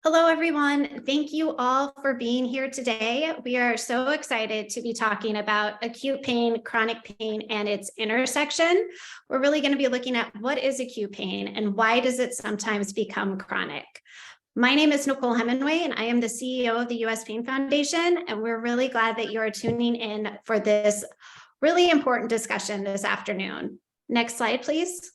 Hello, everyone. Thank you all for being here today. We are so excited to be talking about acute pain, chronic pain, and its intersection. We're really going to be looking at what is acute pain and why does it sometimes become chronic. My name is Nicole Hemingway, and I am the CEO of the U.S. Pain Foundation, and we're really glad that you are tuning in for this really important discussion this afternoon. Next slide, please.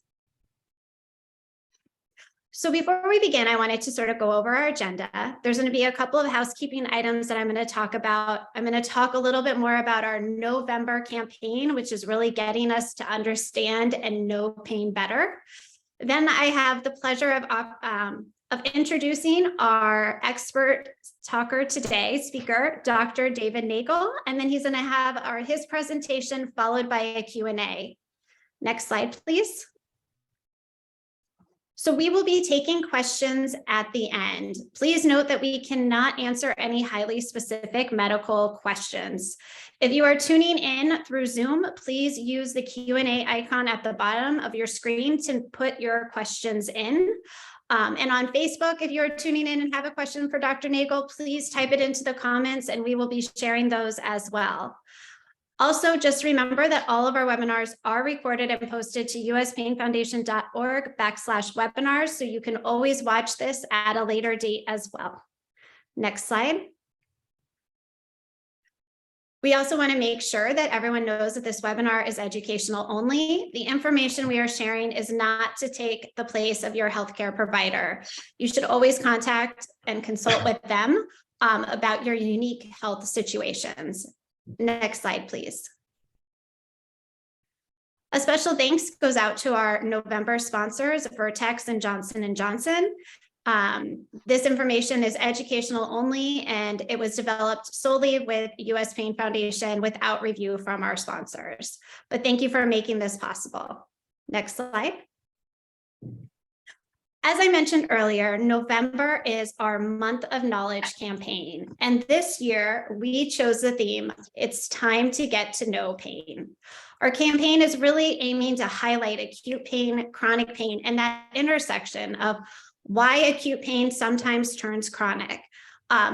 So before we begin, I wanted to sort of go over our agenda. There's going to be a couple of housekeeping items that I'm going to talk about. I'm going to talk a little bit more about our November campaign, which is really getting us to understand and know pain better. Then I have the pleasure of introducing our expert talker today, speaker, Dr. David Nagel, and then he's going to have his presentation followed by a Q&A. Next slide, please. So we will be taking questions at the end. Please note that we cannot answer any highly specific medical questions. If you are tuning in through Zoom, please use the Q&A icon at the bottom of your screen to put your questions in. And on Facebook, if you're tuning in and have a question for Dr. Nagel, please type it into the comments and we will be sharing those as well. Also, just remember that all of our webinars are recorded and posted to uspainfoundation.org/webinars, so you can always watch this at a later date as well. Next slide. We also want to make sure that everyone knows that this webinar is educational only. The information we are sharing is not to take the place of your healthcare provider. You should always contact and consult with them about your unique health situations. Next slide, please. A special thanks goes out to our November sponsors, Vertex and Johnson & Johnson. This information is educational only, and it was developed solely with U.S. Pain Foundation without review from our sponsors. But thank you for making this possible. Next slide. As I mentioned earlier, November is our Month of Knowledge campaign. And this year, we chose the theme, It's Time to Get to Know Pain. Our campaign is really aiming to highlight acute pain, chronic pain, and that intersection of why acute pain sometimes turns chronic.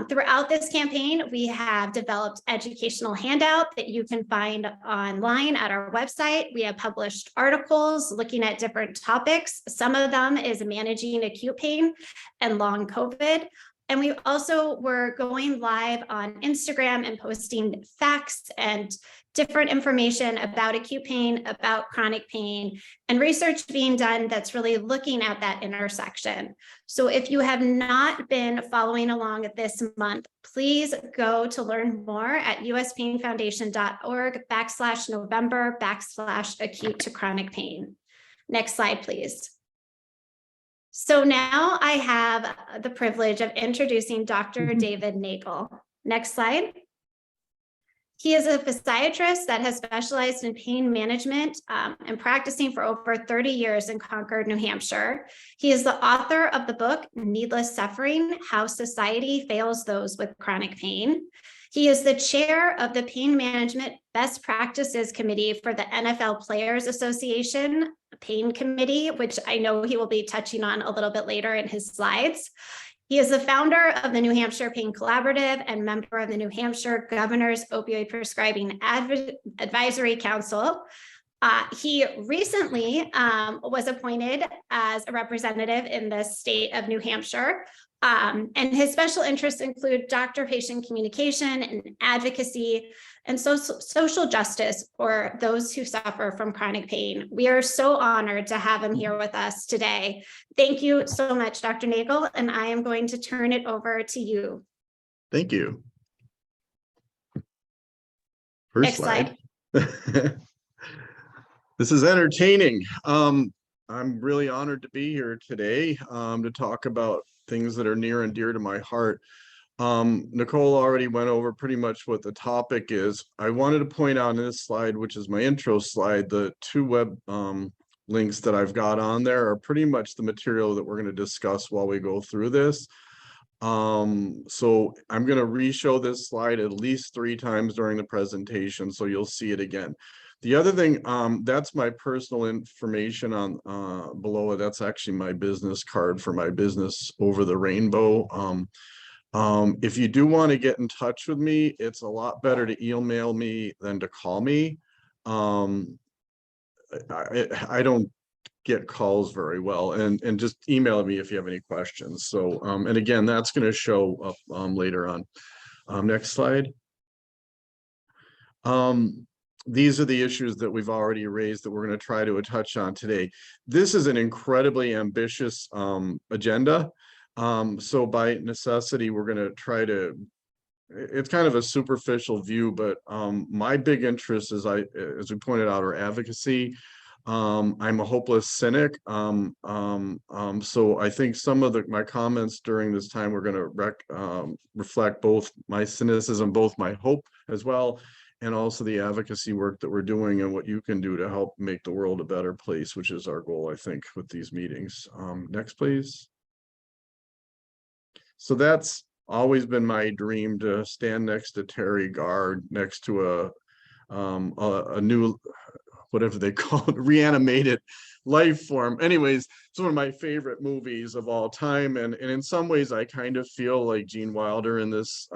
Throughout this campaign, we have developed educational handout that you can find online at our website. We have published articles looking at different topics. Some of them is managing acute pain and long COVID. And we also were going live on Instagram and posting facts and different information about acute pain, about chronic pain, and research being done that's really looking at that intersection. So if you have not been following along this month, please go to learn more at uspainfoundation.org/November/acute to chronic pain. Next slide, please. So now I have the privilege of introducing Dr. David Nagel. Next slide. He is a physiatrist that has specialized in pain management and practicing for over 30 years in Concord, New Hampshire. He is the author of the book, Needless Suffering: How Society Fails Those with Chronic Pain. He is the chair of the Pain Management Best Practices Committee for the NFL Players Association Pain Committee, which I know he will be touching on a little bit later in his slides. He is the founder of the New Hampshire Pain Collaborative and member of the New Hampshire Governor's Opioid Prescribing Advisory Council. He recently was appointed as a representative in the state of New Hampshire. And his special interests include doctor-patient communication and advocacy and social justice for those who suffer from chronic pain. We are so honored to have him here with us today. Thank you so much, Dr. Nagel, and I am going to turn it over to you. Thank you. First slide. This is entertaining. I'm really honored to be here today to talk about things that are near and dear to my heart. Nicole already went over pretty much what the topic is. I wanted to point out in this slide, which is my intro slide, the two web links that I've got on there are pretty much the material that we're going to discuss while we go through this. So I'm going to re-show this slide at least 3 times during the presentation, so you'll see it again. The other thing, that's my personal information on below it. That's actually my business card for my business Over the Rainbow. If you do want to get in touch with me, it's a lot better to email me than to call me. I don't get calls very well, and just email me if you have any questions. So, and again, that's going to show up later on. Next slide. These are the issues that we've already raised that we're going to try to touch on today. This is an incredibly ambitious agenda. So by necessity, we're going to try to, it's kind of a superficial view, but my big interest, as we pointed out, are advocacy. I'm a hopeless cynic. So I think some of my comments during this time, we're going to reflect both my cynicism, both my hope as well, and also the advocacy work that we're doing and what you can do to help make the world a better place, which is our goal, I think, with these meetings. Next, please. So that's always been my dream, to stand next to Terry Gard, next to a new, whatever they call it, reanimated life form. Anyways, it's one of my favorite movies of all time. And in some ways, I kind of feel like Gene Wilder in this.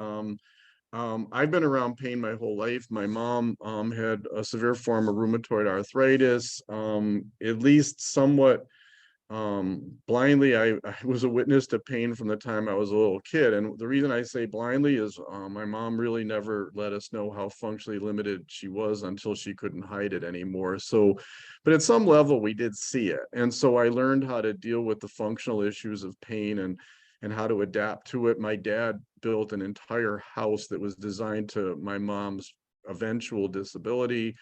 I've been around pain my whole life. My mom had a severe form of rheumatoid arthritis, at least somewhat blindly. I was a witness to pain from the time I was a little kid. And the reason I say blindly is my mom really never let us know how functionally limited she was until she couldn't hide it anymore. So, but at some level we did see it. And so I learned how to deal with the functional issues of pain and how to adapt to it. My dad built an entire house that was designed to my mom's eventual disability.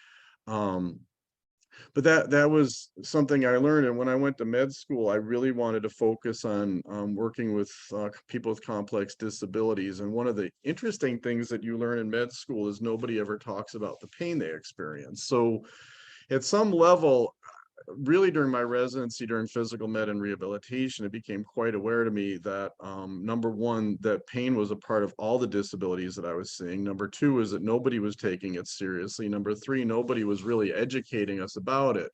But that was something I learned. And when I went to med school, I really wanted to focus on working with people with complex disabilities. And one of the interesting things that you learn in med school is nobody ever talks about the pain they experience. So at some level, really during my residency during physical med and rehabilitation, it became quite aware to me that number one, that pain was a part of all the disabilities that I was seeing. Number two is that nobody was taking it seriously. Number three, nobody was really educating us about it.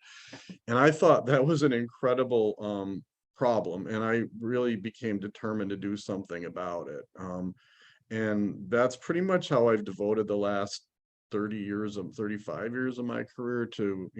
And I thought that was an incredible problem. And I really became determined to do something about it. And that's pretty much how I've devoted the last 35 years of my career to,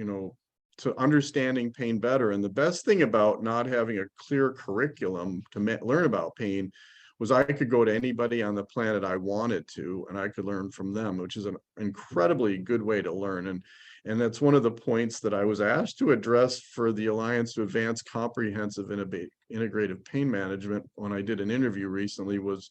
to understanding pain better. And the best thing about not having a clear curriculum to learn about pain was I could go to anybody on the planet I wanted to, and I could learn from them, which is an incredibly good way to learn. And that's one of the points that I was asked to address for the Alliance to Advance Comprehensive Integrative Pain Management when I did an interview recently was,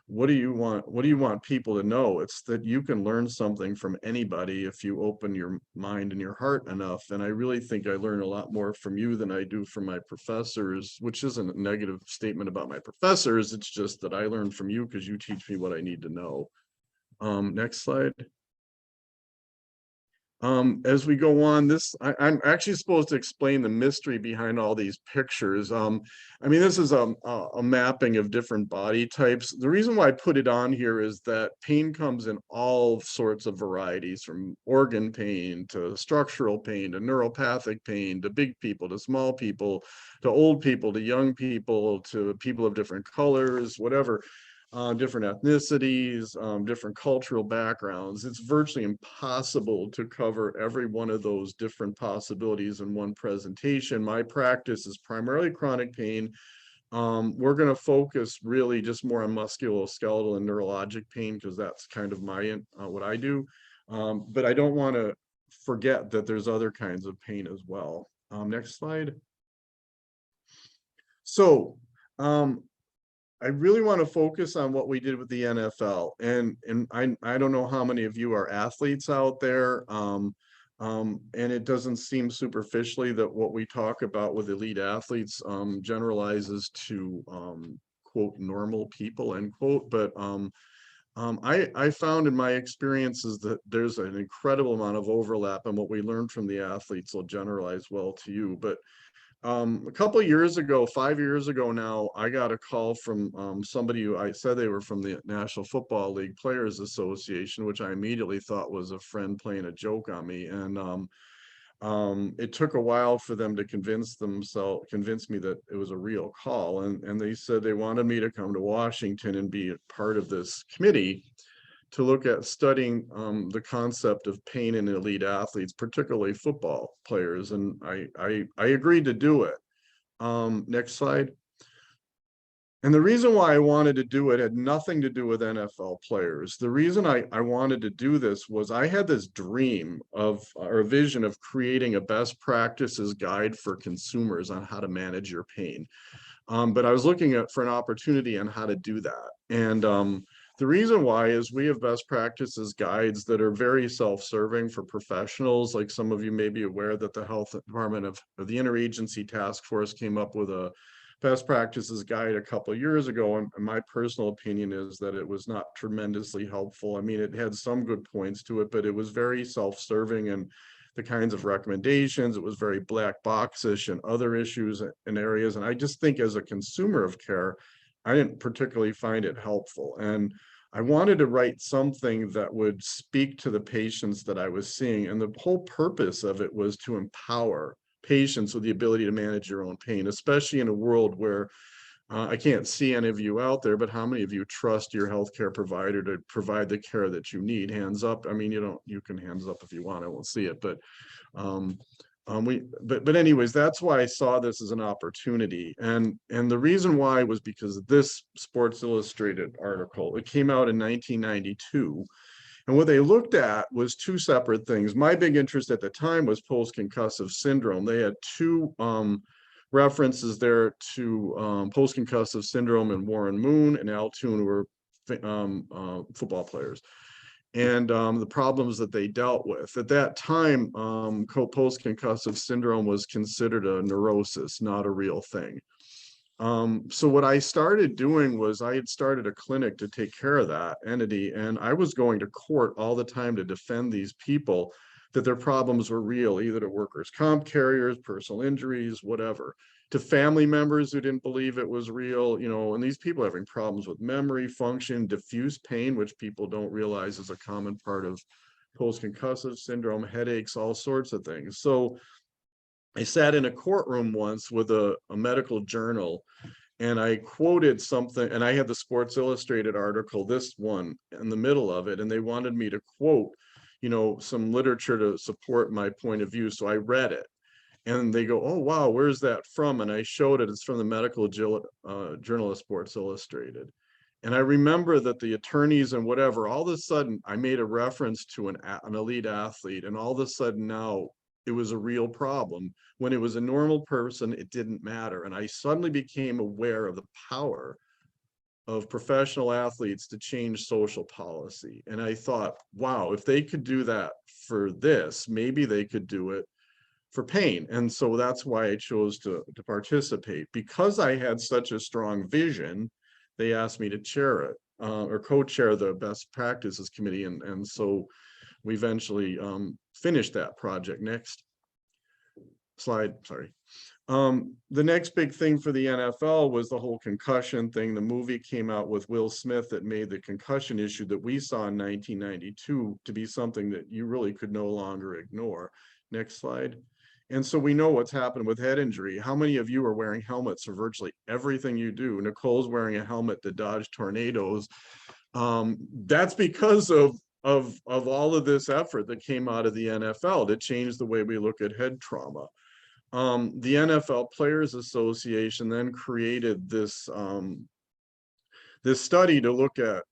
what do you want people to know? It's that you can learn something from anybody if you open your mind and your heart enough. And I really think I learn a lot more from you than I do from my professors, which isn't a negative statement about my professors. It's just that I learn from you because you teach me what I need to know. Next slide. As we go on, I'm actually supposed to explain the mystery behind all these pictures. I mean, this is a mapping of different body types. The reason why I put it on here is that pain comes in all sorts of varieties, from organ pain to structural pain to neuropathic pain to big people to small people to old people to young people to people of different colors, whatever. Different ethnicities, different cultural backgrounds. It's virtually impossible to cover every one of those different possibilities in one presentation. My practice is primarily chronic pain. We're going to focus really just more on musculoskeletal and neurologic pain because that's kind of what I do. But I don't want to forget that there's other kinds of pain as well. Next slide. So, I really want to focus on what we did with the NFL. And I don't know how many of you are athletes out there. And it doesn't seem superficially that what we talk about with elite athletes generalizes to quote normal people, end quote. But I found in my experiences that there's an incredible amount of overlap, and what we learned from the athletes will generalize well to you. But A couple of years ago, 5 years ago now, I got a call from somebody who I said they were from the National Football League Players Association, which I immediately thought was a friend playing a joke on me. And it took a while for them to convince me that it was a real call. And they said they wanted me to come to Washington and be a part of this committee to look at studying the concept of pain in elite athletes, particularly football players. And I agreed to do it. Next slide. And the reason why I wanted to do it had nothing to do with NFL players. The reason I wanted to do this was I had this dream of, or a vision of creating a best practices guide for consumers on how to manage your pain. But I was looking for an opportunity on how to do that. And the reason why is we have best practices guides that are very self-serving for professionals. Like some of you may be aware that the health department of the interagency task force came up with a best practices guide a couple of years ago. And my personal opinion is that it was not tremendously helpful. I mean, it had some good points to it, but it was very self-serving and the kinds of recommendations. It was very black boxish and other issues and areas. And I just think as a consumer of care, I didn't particularly find it helpful. And I wanted to write something that would speak to the patients that I was seeing. And the whole purpose of it was to empower patients with the ability to manage your own pain, especially in a world where I can't see any of you out there, but how many of you trust your healthcare provider to provide the care that you need? Hands up. I mean, you can hands up if you want, I won't see it, but but anyways, that's why I saw this as an opportunity. And the reason why was because of this Sports Illustrated article. It came out in 1992. And what they looked at was two separate things. My big interest at the time was post-concussive syndrome. They had two references there to post-concussive syndrome and Warren Moon and Al Toon, who were football players, and the problems that they dealt with. At that time, post-concussive syndrome was considered a neurosis, not a real thing. So what I started doing was I had started a clinic to take care of that entity, and I was going to court all the time to defend these people that their problems were real, either to workers' comp carriers, personal injuries, whatever, to family members who didn't believe it was real, and these people having problems with memory function, diffuse pain, which people don't realize is a common part of post-concussive syndrome, headaches, all sorts of things. So I sat in a courtroom once with a medical journal, and I quoted something, and I had the Sports Illustrated article, this one, in the middle of it, and they wanted me to quote, some literature to support my point of view. So I read it, and they go, "Oh, wow, where's that from?" And I showed it. It's from the medical journal of Sports Illustrated. And I remember that the attorneys and whatever, all of a sudden, I made a reference to an elite athlete, and all of a sudden now, it was a real problem. When it was a normal person, it didn't matter. And I suddenly became aware of the power of professional athletes to change social policy. And I thought, wow, if they could do that for this, maybe they could do it for pain. And so that's why I chose to participate. Because I had such a strong vision, they asked me to chair it or co-chair the best practices committee. And so we eventually finished that project. Next slide, sorry. The next big thing for the NFL was the whole concussion thing. The movie came out with Will Smith that made the concussion issue that we saw in 1992 to be something that you really could no longer ignore. Next slide. And so we know what's happened with head injury. How many of you are wearing helmets for virtually everything you do? Nicole's wearing a helmet to dodge tornadoes. That's because of all of this effort that came out of the NFL to change the way we look at head trauma. The NFL Players Association then created this this study to look at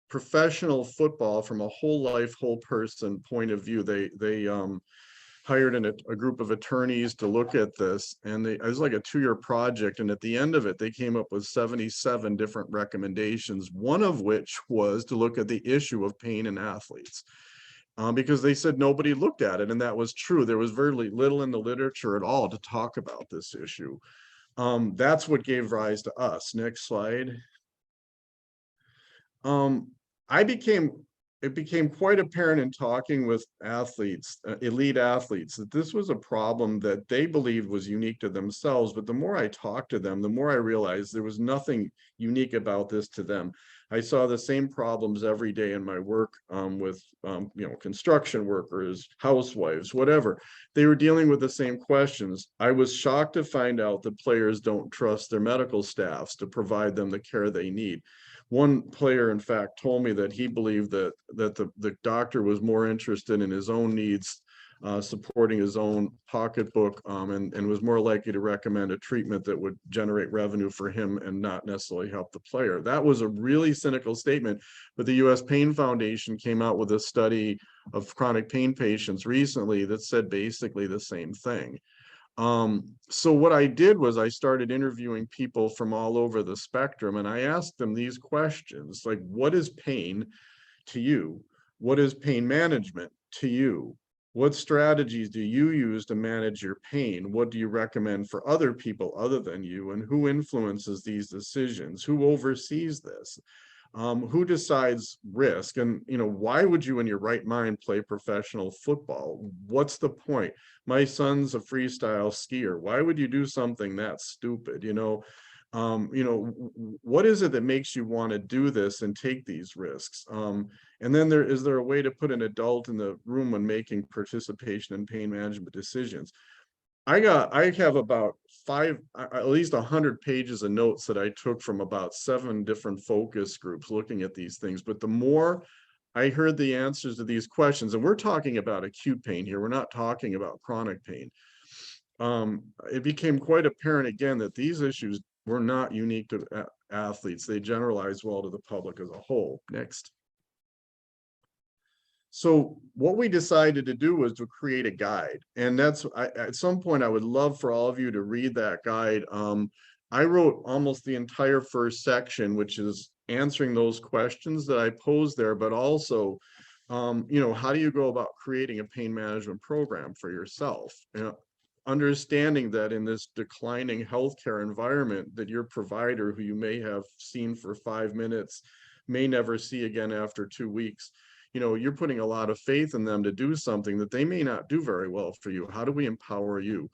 professional football from a whole life, whole person point of view. They hired a group of attorneys to look at this, and it was like a 2-year project. And at the end of it, they came up with 77 different recommendations, one of which was to look at the issue of pain in athletes. Because they said nobody looked at it, and that was true. There was very little in the literature at all to talk about this issue. That's what gave rise to us. Next slide. I became it became quite apparent in talking with athletes, elite athletes, that this was a problem that they believed was unique to themselves. But the more I talked to them, the more I realized there was nothing unique about this to them. I saw the same problems every day in my work with, construction workers, housewives, whatever. They were dealing with the same questions. I was shocked to find out that players don't trust their medical staffs to provide them the care they need. One player, in fact, told me that he believed that the doctor was more interested in his own needs, supporting his own pocketbook, and was more likely to recommend a treatment that would generate revenue for him and not necessarily help the player. That was a really cynical statement, but the U.S. Pain Foundation came out with a study of chronic pain patients recently that said basically the same thing. So what I did was I started interviewing people from all over the spectrum, and I asked them these questions, like, what is pain to you? What is pain management to you? What strategies do you use to manage your pain? What do you recommend for other people other than you? And who influences these decisions? Who oversees this? Who decides risk? And, why would you in your right mind play professional football? What's the point? My son's a freestyle skier. Why would you do something that stupid? What is it that makes you want to do this and take these risks? And then is there a way to put an adult in the room when making participation in pain management decisions? I have about at least 100 pages of notes that I took from about 7 different focus groups looking at these things. But the more I heard the answers to these questions, and we're talking about acute pain here, we're not talking about chronic pain. It became quite apparent again that these issues were not unique to athletes. They generalize well to the public as a whole. Next. So what we decided to do was to create a guide. And at some point, I would love for all of you to read that guide. I wrote almost the entire first section, which is answering those questions that I posed there, but also, how do you go about creating a pain management program for yourself? Understanding that in this declining healthcare environment, that your provider, who you may have seen for 5 minutes, may never see again after 2 weeks. You're putting a lot of faith in them to do something that they may not do very well for you. How do we empower you?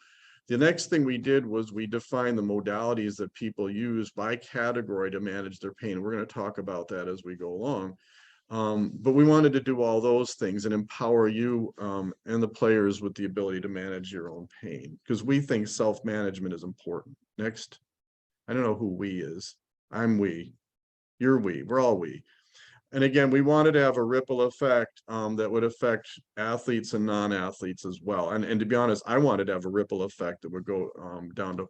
The next thing we did was we defined the modalities that people use by category to manage their pain. We're going to talk about that as we go along. But we wanted to do all those things and empower you and the players with the ability to manage your own pain, because we think self-management is important. Next. I don't know who we is. I'm we. You're we. We're all we. And again, we wanted to have a ripple effect that would affect athletes and non-athletes as well. And to be honest, I wanted to have a ripple effect that would go down to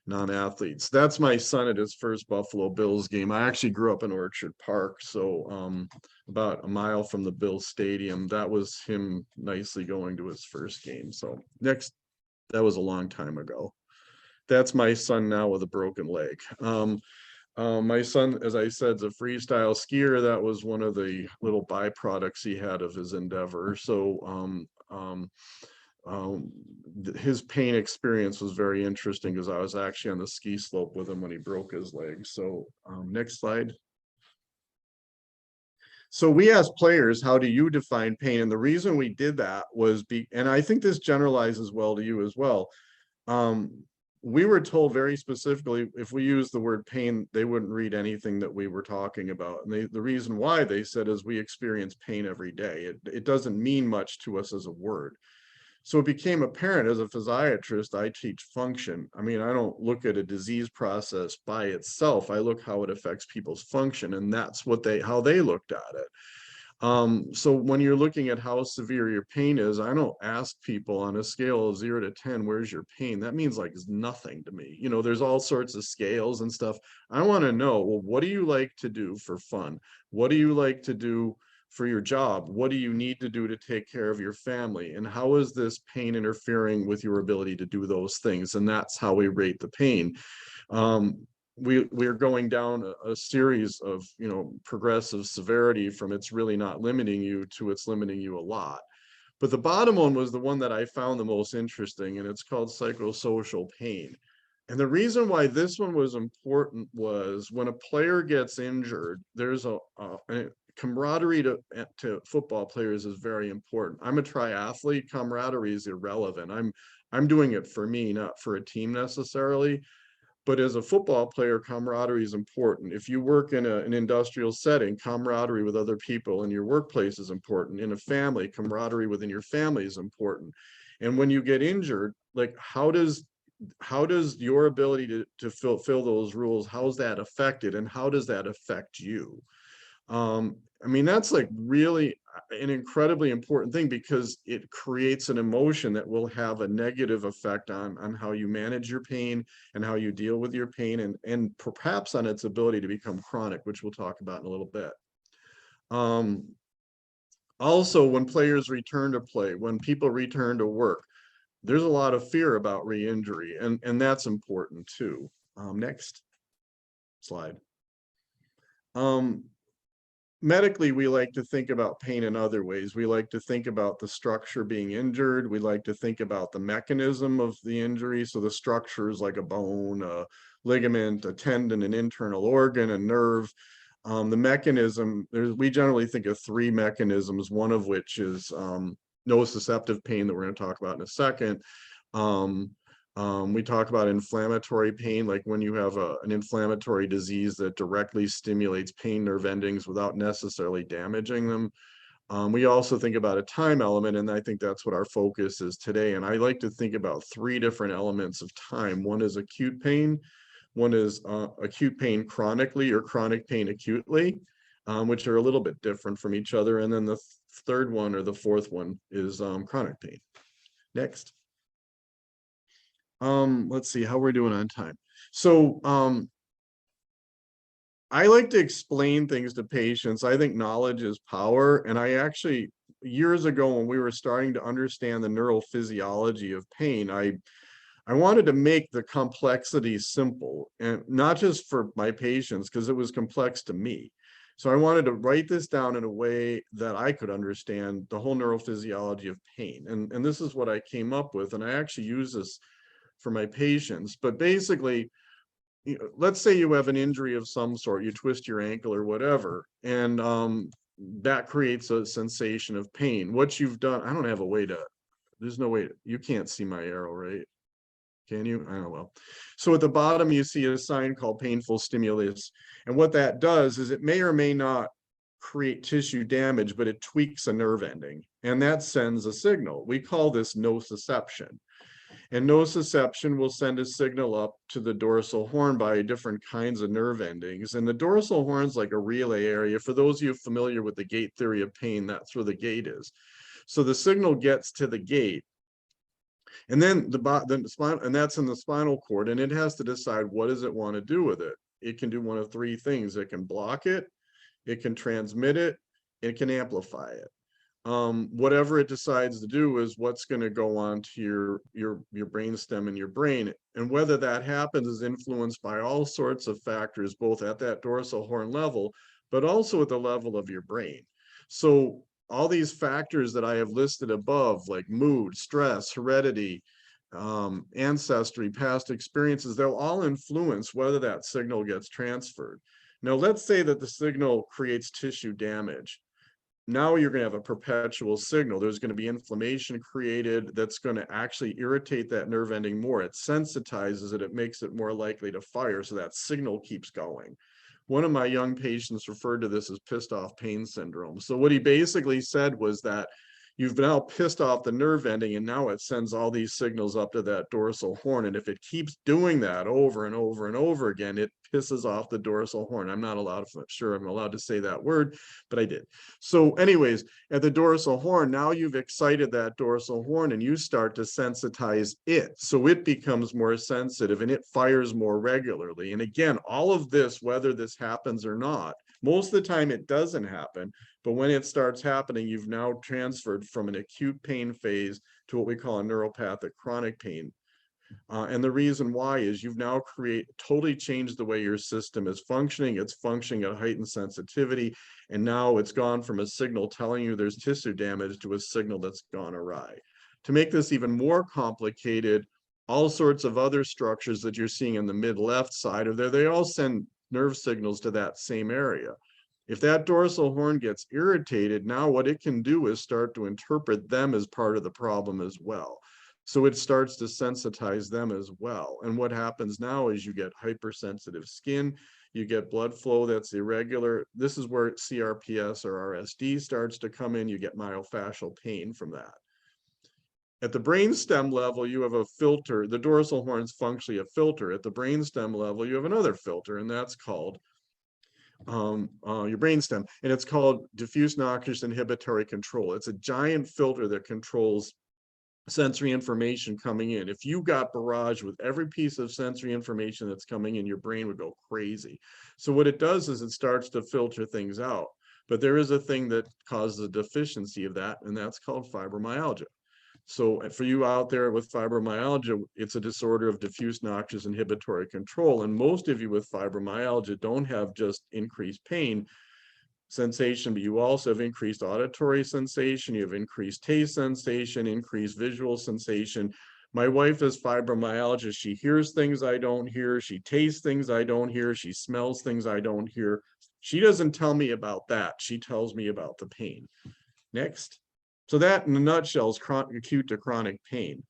non-athletes. That's my son at his first Buffalo Bills game. I actually grew up in Orchard Park, so about a mile from the Bills Stadium. That was him nicely going to his first game. So next, that was a long time ago. That's my son now with a broken leg. My son, as I said, is a freestyle skier. That was one of the little byproducts he had of his endeavor. So his pain experience was very interesting, because I was actually on the ski slope with him when he broke his leg. So next slide. So we asked players, how do you define pain? And the reason we did that was, and I think this generalizes well to you as well. We were told very specifically, if we use the word pain, they wouldn't read anything that we were talking about. And the reason why, they said, is we experience pain every day. It doesn't mean much to us as a word. So it became apparent, as a physiatrist, I teach function. I mean, I don't look at a disease process by itself. I look how it affects people's function, and that's how they looked at it. So when you're looking at how severe your pain is, I don't ask people on a scale of 0 to 10, where's your pain? That means like nothing to me. There's all sorts of scales and stuff. I want to know, well, what do you like to do for fun? What do you like to do for your job? What do you need to do to take care of your family? And how is this pain interfering with your ability to do those things? And that's how we rate the pain. We're going down a series of, progressive severity, from it's really not limiting you to it's limiting you a lot. But the bottom one was the one that I found the most interesting, and it's called psychosocial pain. And the reason why this one was important was, when a player gets injured, there's camaraderie to football players is very important. I'm a triathlete. Camaraderie is irrelevant. I'm doing it for me, not for a team necessarily. But as a football player, camaraderie is important. If you work in an industrial setting, camaraderie with other people in your workplace is important. In a family, camaraderie within your family is important. And when you get injured, like how does your ability to fulfill those rules, how's that affected, and how does that affect you? I mean, that's like really an incredibly important thing, because it creates an emotion that will have a negative effect on how you manage your pain and how you deal with your pain, and perhaps on its ability to become chronic, which we'll talk about in a little bit. Also, when players return to play, when people return to work, there's a lot of fear about re-injury, and that's important too. Next slide. Medically, we like to think about pain in other ways. We like to think about the structure being injured. We like to think about the mechanism of the injury. So the structure is like a bone, a ligament, a tendon, an internal organ, a nerve. The mechanism, we generally think of three mechanisms, one of which is nociceptive pain that we're going to talk about in a second. We talk about inflammatory pain, like when you have an inflammatory disease that directly stimulates pain nerve endings without necessarily damaging them. We also think about a time element, and I think that's what our focus is today. And I like to think about three different elements of time. One is acute pain, one is acute pain chronically, or chronic pain acutely, which are a little bit different from each other. And then the third one, or the fourth one, is chronic pain. Next. Let's see how we're doing on time. So I like to explain things to patients. I think knowledge is power. And I actually, years ago, when we were starting to understand the neurophysiology of pain, I wanted to make the complexity simple, and not just for my patients, because it was complex to me. So I wanted to write this down in a way that I could understand the whole neurophysiology of pain. And this is what I came up with. And I actually use this for my patients. But basically, let's say you have an injury of some sort, you twist your ankle or whatever, and that creates a sensation of pain. What you've done, I don't have a way to, there's no way, you can't see my arrow, right? Can you? I don't know. Well, so at the bottom, you see a sign called painful stimulus. And what that does is it may or may not create tissue damage, but it tweaks a nerve ending. And that sends a signal. We call this nociception. And nociception will send a signal up to the dorsal horn by different kinds of nerve endings. And the dorsal horn is like a relay area. For those of you familiar with the gate theory of pain, that's where the gate is. So the signal gets to the gate. And then the spine, and that's in the spinal cord, and it has to decide what does it want to do with it. It can do one of three things. It can block it, it can transmit it, it can amplify it. Whatever it decides to do is what's going to go on to your brainstem and your brain. And whether that happens is influenced by all sorts of factors, both at that dorsal horn level, but also at the level of your brain. So all these factors that I have listed above, like mood, stress, heredity, ancestry, past experiences, they'll all influence whether that signal gets transferred. Now, let's say that the signal creates tissue damage. Now you're going to have a perpetual signal. There's going to be inflammation created that's going to actually irritate that nerve ending more. It sensitizes it, it makes it more likely to fire, so that signal keeps going. One of my young patients referred to this as pissed off pain syndrome. So what he basically said was that you've now pissed off the nerve ending, and now it sends all these signals up to that dorsal horn. And if it keeps doing that over and over and over again, it pisses off the dorsal horn. I'm not sure I'm allowed to say that word, but I did. So anyways, at the dorsal horn, now you've excited that dorsal horn and you start to sensitize it. So it becomes more sensitive and it fires more regularly. And again, all of this, whether this happens or not, most of the time it doesn't happen. But when it starts happening, you've now transferred from an acute pain phase to what we call a neuropathic chronic pain. And the reason why is you've now totally changed the way your system is functioning. It's functioning at heightened sensitivity. And now it's gone from a signal telling you there's tissue damage to a signal that's gone awry. To make this even more complicated, all sorts of other structures that you're seeing in the mid left side of there, they all send nerve signals to that same area. If that dorsal horn gets irritated, now what it can do is start to interpret them as part of the problem as well. So it starts to sensitize them as well. And what happens now is you get hypersensitive skin, you get blood flow that's irregular. This is where CRPS or RSD starts to come in. You get myofascial pain from that. At the brainstem level, you have a filter. The dorsal horn's functionally a filter. At the brainstem level, you have another filter, and that's called your brainstem, and it's called diffuse noxious inhibitory control. It's a giant filter that controls sensory information coming in. If you got barrage with every piece of sensory information that's coming in, your brain would go crazy. So what it does is it starts to filter things out. But there is a thing that causes a deficiency of that, and that's called fibromyalgia. So for you out there with fibromyalgia, it's a disorder of diffuse noxious inhibitory control. And most of you with fibromyalgia don't have just increased pain sensation, but you also have increased auditory sensation, you have increased taste sensation, increased visual sensation. My wife has fibromyalgia. She hears things I don't hear. She tastes things I don't hear. She smells things I don't hear. She doesn't tell me about that. She tells me about the pain. Next. So that in a nutshell is acute to chronic pain.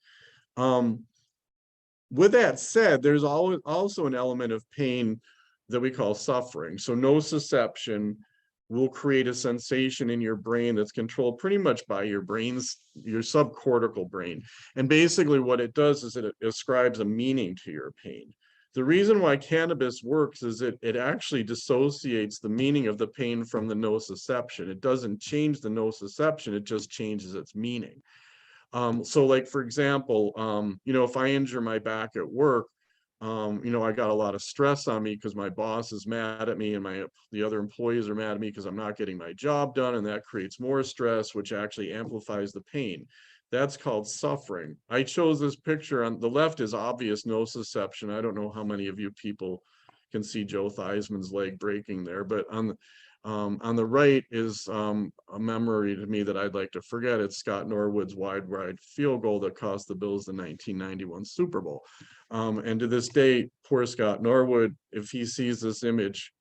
With that said, there's always also an element of pain that we call suffering. So nociception will create a sensation in your brain that's controlled pretty much by your subcortical brain. And basically what it does is it ascribes a meaning to your pain. The reason why cannabis works is it actually dissociates the meaning of the pain from the nociception. It doesn't change the nociception, it just changes its meaning. So like, for example, if I injure my back at work, I got a lot of stress on me because my boss is mad at me and the other employees are mad at me because I'm not getting my job done, and that creates more stress, which actually amplifies the pain. That's called suffering. I chose this picture. On the left is obvious nociception. I don't know how many of you people can see Joe Theismann's leg breaking there, but on the right is a memory to me that I'd like to forget. It's Scott Norwood's wide field goal that cost the Bills the 1991 Super Bowl. And to this day, poor Scott Norwood, if he sees this image,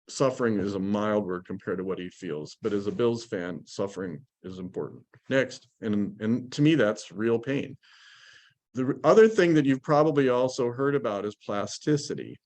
suffering is a mild word compared to what he feels. But as a Bills fan, suffering is important. Next, and to me, that's real pain. The other thing that you've probably also heard about is plasticity.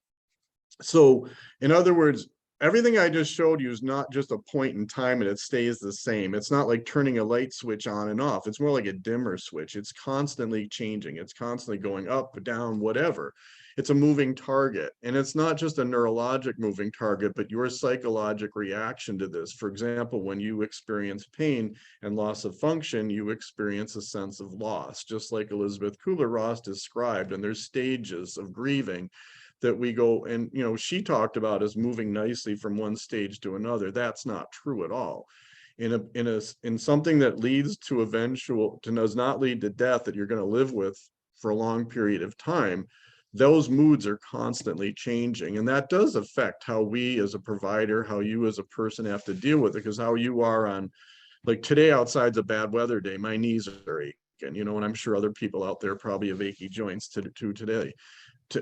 So in other words, everything I just showed you is not just a point in time and it stays the same. It's not like turning a light switch on and off. It's more like a dimmer switch. It's constantly changing. It's constantly going up, down, whatever. It's a moving target. And it's not just a neurologic moving target, but your psychologic reaction to this. For example, when you experience pain and loss of function, you experience a sense of loss, just like Elizabeth Kubler-Ross described. And there's stages of grieving that we go, and she talked about as moving nicely from one stage to another. That's not true at all. In something that leads to does not lead to death, that you're going to live with for a long period of time, those moods are constantly changing, and that does affect how we as a provider, how you as a person have to deal with it. Because how you are on, like today outside's a bad weather day, my knees are aching, and I'm sure other people out there probably have achy joints too today.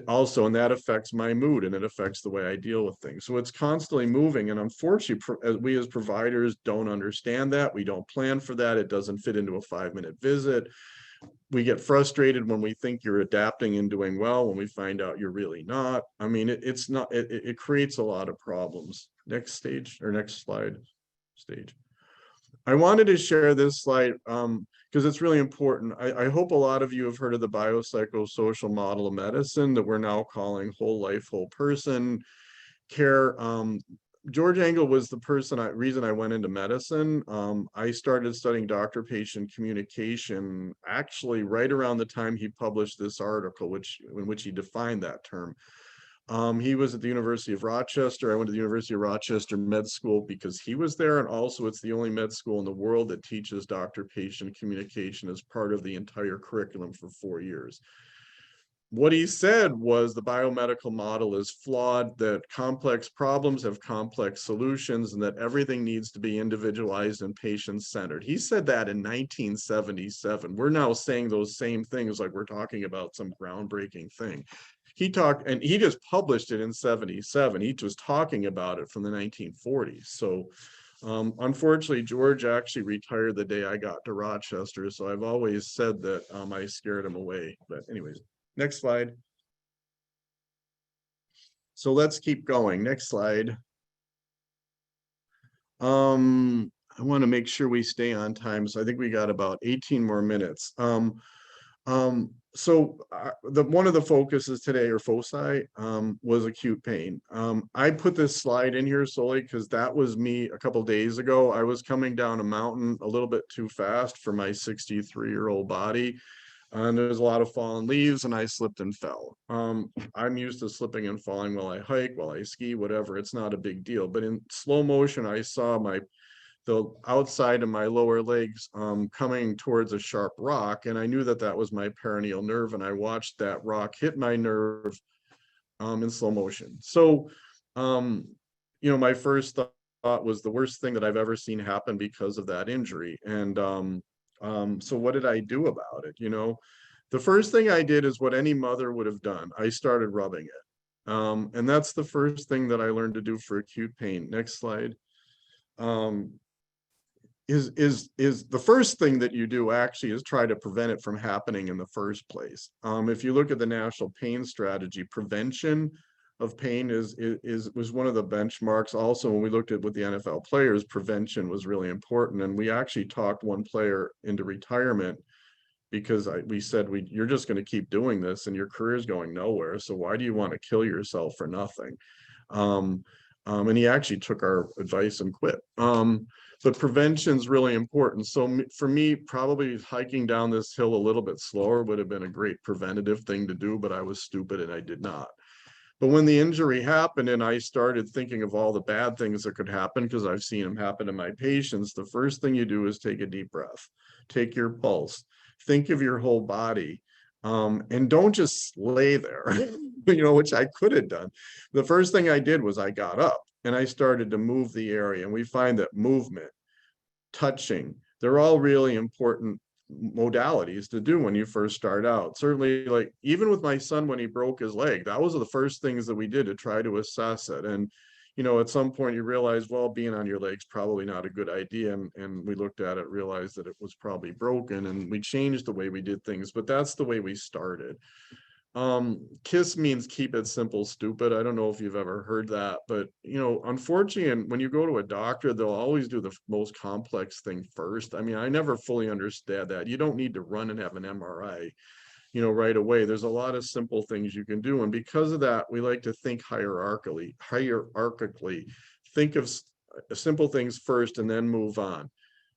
Also, and that affects my mood, and it affects the way I deal with things. So it's constantly moving, and unfortunately we as providers don't understand that. We don't plan for that. It doesn't fit into a 5-minute visit. We get frustrated when we think you're adapting and doing well, when we find out you're really not. I mean, it creates a lot of problems. Next slide. I wanted to share this slide because it's really important. I hope a lot of you have heard of the biopsychosocial model of medicine that we're now calling whole life, whole person care. George Engel was the reason I went into medicine. I started studying doctor-patient communication actually right around the time he published this article, in which he defined that term. He was at the University of Rochester. I went to the University of Rochester Med School because he was there, and also it's the only med school in the world that teaches doctor-patient communication as part of the entire curriculum for 4 years. What he said was the biomedical model is flawed, that complex problems have complex solutions, and that everything needs to be individualized and patient-centered. He said that in 1977. We're now saying those same things like we're talking about some groundbreaking thing. he talked, and he just published it in 77. He was talking about it from the 1940s. So unfortunately, George actually retired the day I got to Rochester. So I've always said that I scared him away. But anyways, next slide. So let's keep going. Next slide. I want to make sure we stay on time. So I think we got about 18 more minutes. So one of the focuses today, or foci, was acute pain. I put this slide in here solely because that was me a couple days ago. I was coming down a mountain a little bit too fast for my 63-year-old body. And there's a lot of fallen leaves, and I slipped and fell. I'm used to slipping and falling while I hike, while I ski, whatever. It's not a big deal. But in slow motion, I saw the outside of my lower legs coming towards a sharp rock, and I knew that that was my peroneal nerve, and I watched that rock hit my nerve in slow motion. So my first thought was the worst thing that I've ever seen happen because of that injury. And so what did I do about it? The first thing I did is what any mother would have done. I started rubbing it. And that's the first thing that I learned to do for acute pain. Next slide. Is the first thing that you do actually is try to prevent it from happening in the first place. If you look at the National Pain Strategy, prevention of pain was one of the benchmarks. Also, when we looked at with the NFL players, prevention was really important. And we actually talked one player into retirement because we said, you're just going to keep doing this and your career is going nowhere. So why do you want to kill yourself for nothing? And he actually took our advice and quit. But prevention is really important. So for me, probably hiking down this hill a little bit slower would have been a great preventative thing to do, but I was stupid and I did not. But when the injury happened and I started thinking of all the bad things that could happen, because I've seen them happen to my patients, the first thing you do is take a deep breath, take your pulse, think of your whole body, and don't just lay there, which I could have done. The first thing I did was I got up and I started to move the area. And we find that movement, touching, they're all really important modalities to do when you first start out. Certainly, like even with my son when he broke his leg, that was the first things that we did to try to assess it. And at some point you realize, well, being on your legs probably not a good idea. And we looked at it, realized that it was probably broken, and we changed the way we did things. But that's the way we started. KISS means keep it simple, stupid. I don't know if you've ever heard that, but unfortunately, when you go to a doctor, they'll always do the most complex thing first. I mean, I never fully understand that. You don't need to run and have an MRI, right away. There's a lot of simple things you can do. And because of that, we like to think hierarchically, think of simple things first and then move on.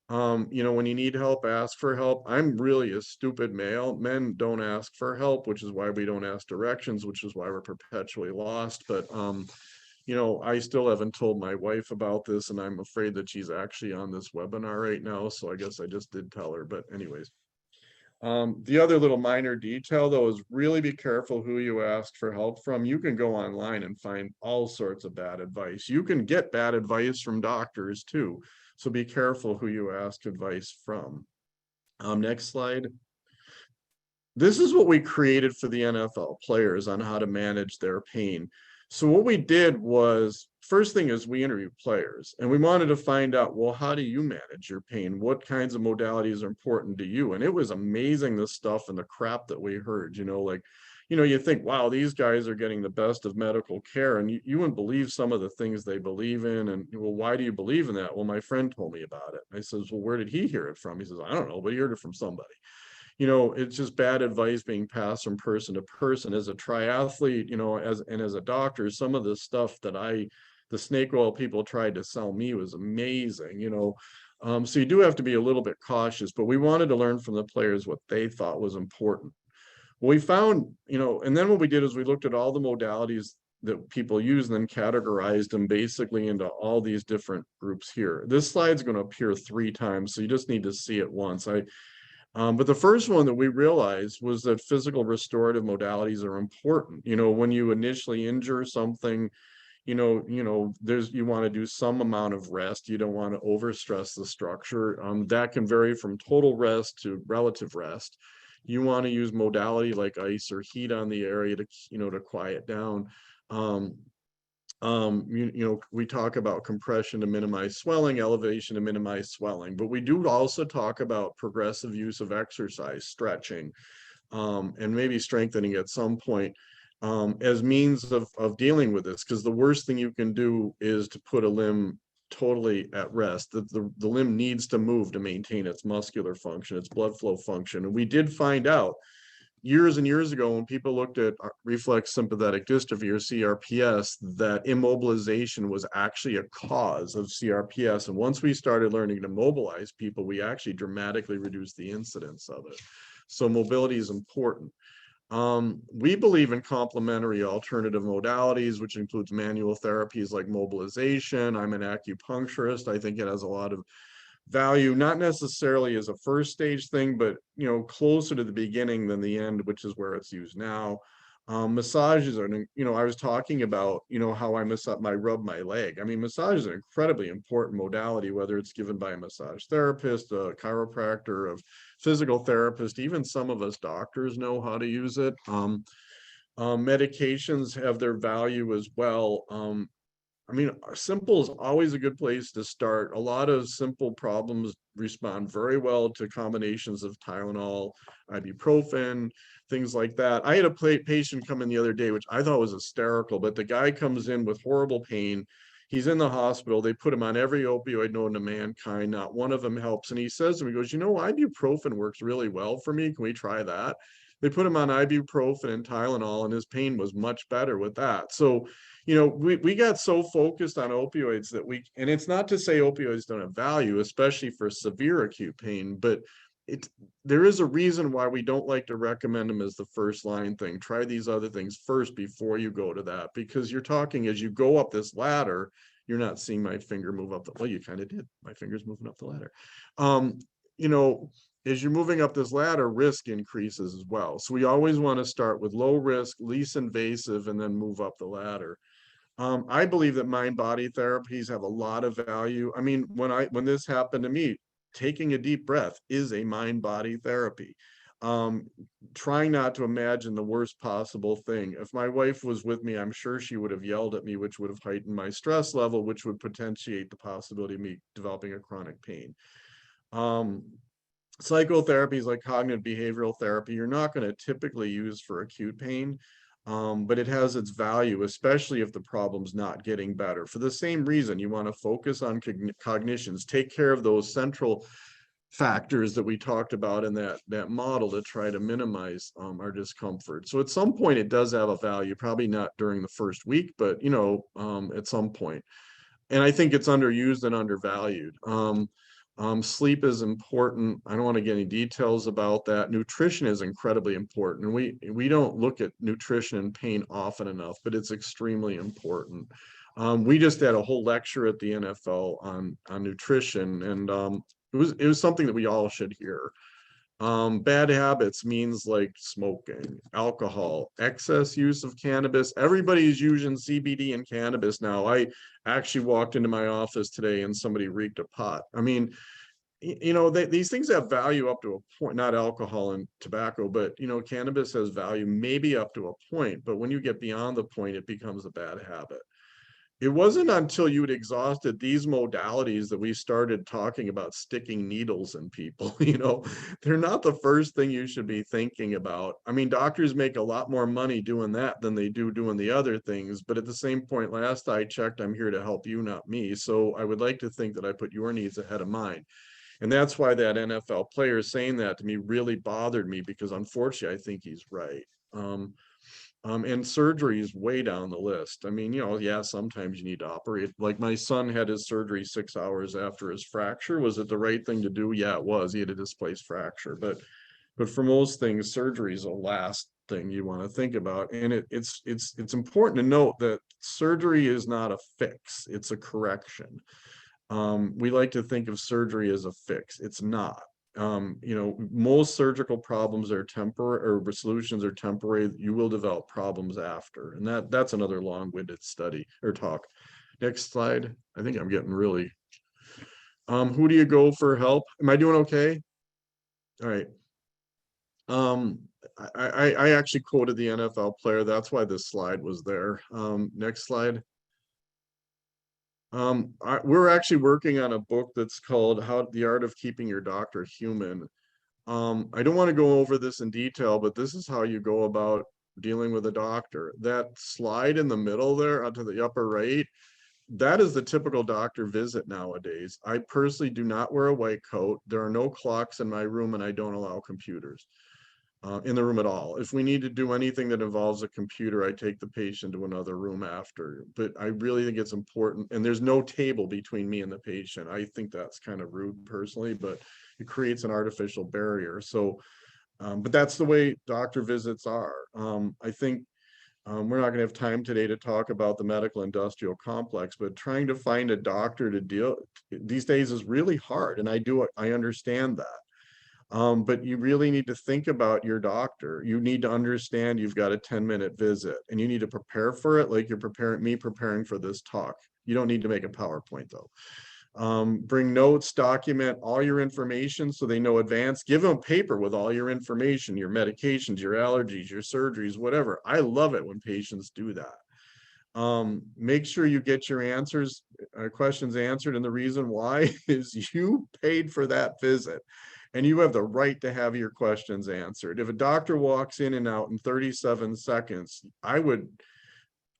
When you need help, ask for help. I'm really a stupid male. Men don't ask for help, which is why we don't ask directions, which is why we're perpetually lost. But, I still haven't told my wife about this, and I'm afraid that she's actually on this webinar right now. So I guess I just did tell her. But anyways, the other little minor detail, though, is really be careful who you ask for help from. You can go online and find all sorts of bad advice. You can get bad advice from doctors too. So be careful who you ask advice from. Next slide. This is what we created for the NFL players on how to manage their pain. So what we did was, first thing is we interviewed players, and we wanted to find out, well, how do you manage your pain? What kinds of modalities are important to you? And it was amazing, the stuff and the crap that we heard, you think, wow, these guys are getting the best of medical care, and you wouldn't believe some of the things they believe in. And well, why do you believe in that? Well, my friend told me about it. I says, well, where did he hear it from? He says, I don't know, but he heard it from somebody. It's just bad advice being passed from person to person. As a triathlete, as a doctor, some of the stuff that the snake oil people tried to sell me was amazing, so you do have to be a little bit cautious, but we wanted to learn from the players what they thought was important. We found, and then what we did is we looked at all the modalities that people use and then categorized them basically into all these different groups here. This slide's going to appear 3 times, so you just need to see it once. But the first one that we realized was that physical restorative modalities are important. When you initially injure something, you want to do some amount of rest. You don't want to overstress the structure. That can vary from total rest to relative rest. You want to use modality like ice or heat on the area to, to quiet down. We talk about compression to minimize swelling, elevation to minimize swelling, but we do also talk about progressive use of exercise, stretching, and maybe strengthening at some point, as means of dealing with this. Because the worst thing you can do is to put a limb totally at rest. The limb needs to move to maintain its muscular function, its blood flow function. And we did find out years and years ago, when people looked at reflex sympathetic dystrophy or CRPS, that immobilization was actually a cause of CRPS. And once we started learning to mobilize people, we actually dramatically reduced the incidence of it. So mobility is important. We believe in complementary alternative modalities, which includes manual therapies like mobilization. I'm an acupuncturist. I think it has a lot of value, not necessarily as a first stage thing, but closer to the beginning than the end, which is where it's used now. Massages are, I was talking about, how I rub my leg. I mean, massage is an incredibly important modality, whether it's given by a massage therapist, a chiropractor, a physical therapist, even some of us doctors know how to use it. Medications have their value as well. I mean, simple is always a good place to start. A lot of simple problems respond very well to combinations of Tylenol, ibuprofen, things like that. I had a patient come in the other day, which I thought was hysterical, but the guy comes in with horrible pain. He's in the hospital. They put him on every opioid known to mankind. Not one of them helps. And he says to me, he goes, ibuprofen works really well for me. Can we try that? They put him on ibuprofen and Tylenol, and his pain was much better with that. So, we got so focused on opioids that and it's not to say opioids don't have value, especially for severe acute pain, but there is a reason why we don't like to recommend them as the first line thing. Try these other things first before you go to that, because you're talking as you go up this ladder. You're not seeing my finger move up well, you kind of did. My finger's moving up the ladder. As you're moving up this ladder, risk increases as well. So we always want to start with low risk, least invasive, and then move up the ladder. I believe that mind-body therapies have a lot of value. I mean, when this happened to me, taking a deep breath is a mind-body therapy. Trying not to imagine the worst possible thing. If my wife was with me, I'm sure she would have yelled at me, which would have heightened my stress level, which would potentiate the possibility of me developing a chronic pain. Psychotherapies like cognitive behavioral therapy, you're not going to typically use for acute pain. But it has its value, especially if the problem's not getting better. For the same reason, you want to focus on cognitions, take care of those central factors that we talked about in that model to try to minimize our discomfort. So at some point, it does have a value, probably not during the first week, but at some point. And I think it's underused and undervalued. Sleep is important. I don't want to get any details about that. Nutrition is incredibly important. And we don't look at nutrition and pain often enough, but it's extremely important. We just had a whole lecture at the NFL on nutrition, and it was something that we all should hear. Bad habits means like smoking, alcohol, excess use of cannabis. Everybody's using CBD and cannabis now. I actually walked into my office today and somebody reeked a pot. I mean, these things have value up to a point, not alcohol and tobacco, but cannabis has value maybe up to a point, but when you get beyond the point, it becomes a bad habit. It wasn't until you had exhausted these modalities that we started talking about sticking needles in people. They're not the first thing you should be thinking about. I mean, doctors make a lot more money doing that than they do doing the other things. But at the same point, last I checked, I'm here to help you, not me. So I would like to think that I put your needs ahead of mine. And that's why that NFL player saying that to me really bothered me, because unfortunately, I think he's right. And surgery is way down the list. I mean, yeah, sometimes you need to operate. Like my son had his surgery 6 hours after his fracture. Was it the right thing to do? Yeah, it was. He had a displaced fracture. But for most things, surgery is the last thing you want to think about. And it's important to note that surgery is not a fix. It's a correction. We like to think of surgery as a fix. It's not. Most surgical problems are temporary, or solutions are temporary. You will develop problems after, and that's another long-winded study or talk. Next slide. I think I'm getting really. Who do you go for help? Am I doing okay? All right. Um, I actually quoted the NFL player. That's why this slide was there. Next slide. We're actually working on a book that's called How the Art of Keeping Your Doctor Human. I don't want to go over this in detail, but this is how you go about dealing with a doctor. That slide in the middle there onto the upper right, that is the typical doctor visit nowadays. I personally do not wear a white coat. There are no clocks in my room, and I don't allow computers in the room at all. If we need to do anything that involves a computer, I take the patient to another room after. But I really think it's important. And there's no table between me and the patient. I think that's kind of rude personally, but it creates an artificial barrier. So, but that's the way doctor visits are. I think we're not going to have time today to talk about the medical industrial complex, but trying to find a doctor to deal these days is really hard. And I understand that. But you really need to think about your doctor. You need to understand you've got a 10-minute visit and you need to prepare for it like you're preparing for this talk. You don't need to make a PowerPoint though. Bring notes, document all your information so they know advance. Give them a paper with all your information, your medications, your allergies, your surgeries, whatever. I love it when patients do that. Make sure you get your questions answered. And the reason why is you paid for that visit. And you have the right to have your questions answered. If a doctor walks in and out in 37 seconds, I would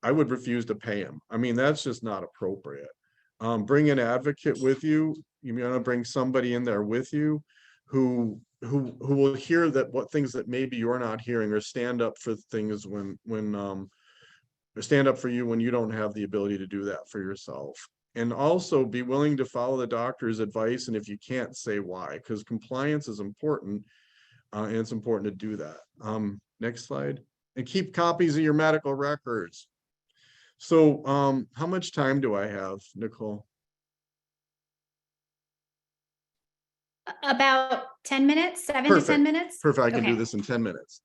refuse to pay him. I mean, that's just not appropriate. Bring an advocate with you. You want to bring somebody in there with you who will hear what things that maybe you're not hearing, or stand up for things when stand up for you when you don't have the ability to do that for yourself. And also be willing to follow the doctor's advice. And if you can't, say why, because compliance is important, and it's important to do that. Next slide. And keep copies of your medical records. So how much time do I have, Nicole? About 10 minutes, 7 to 10 minutes. Perfect. I can do Okay. this in 10 minutes.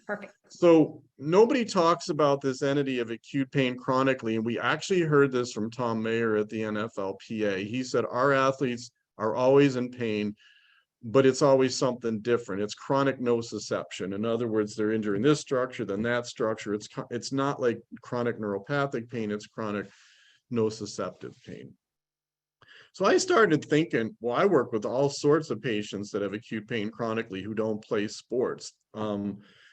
Perfect. So nobody talks about this entity of acute pain chronically. And we actually heard this from Tom Mayer at the NFLPA. He said, our athletes are always in pain, but it's always something different. It's chronic nociception. In other words, they're injuring this structure, then that structure. It's not like chronic neuropathic pain, it's chronic nociceptive pain. So I started thinking, well, I work with all sorts of patients that have acute pain chronically who don't play sports.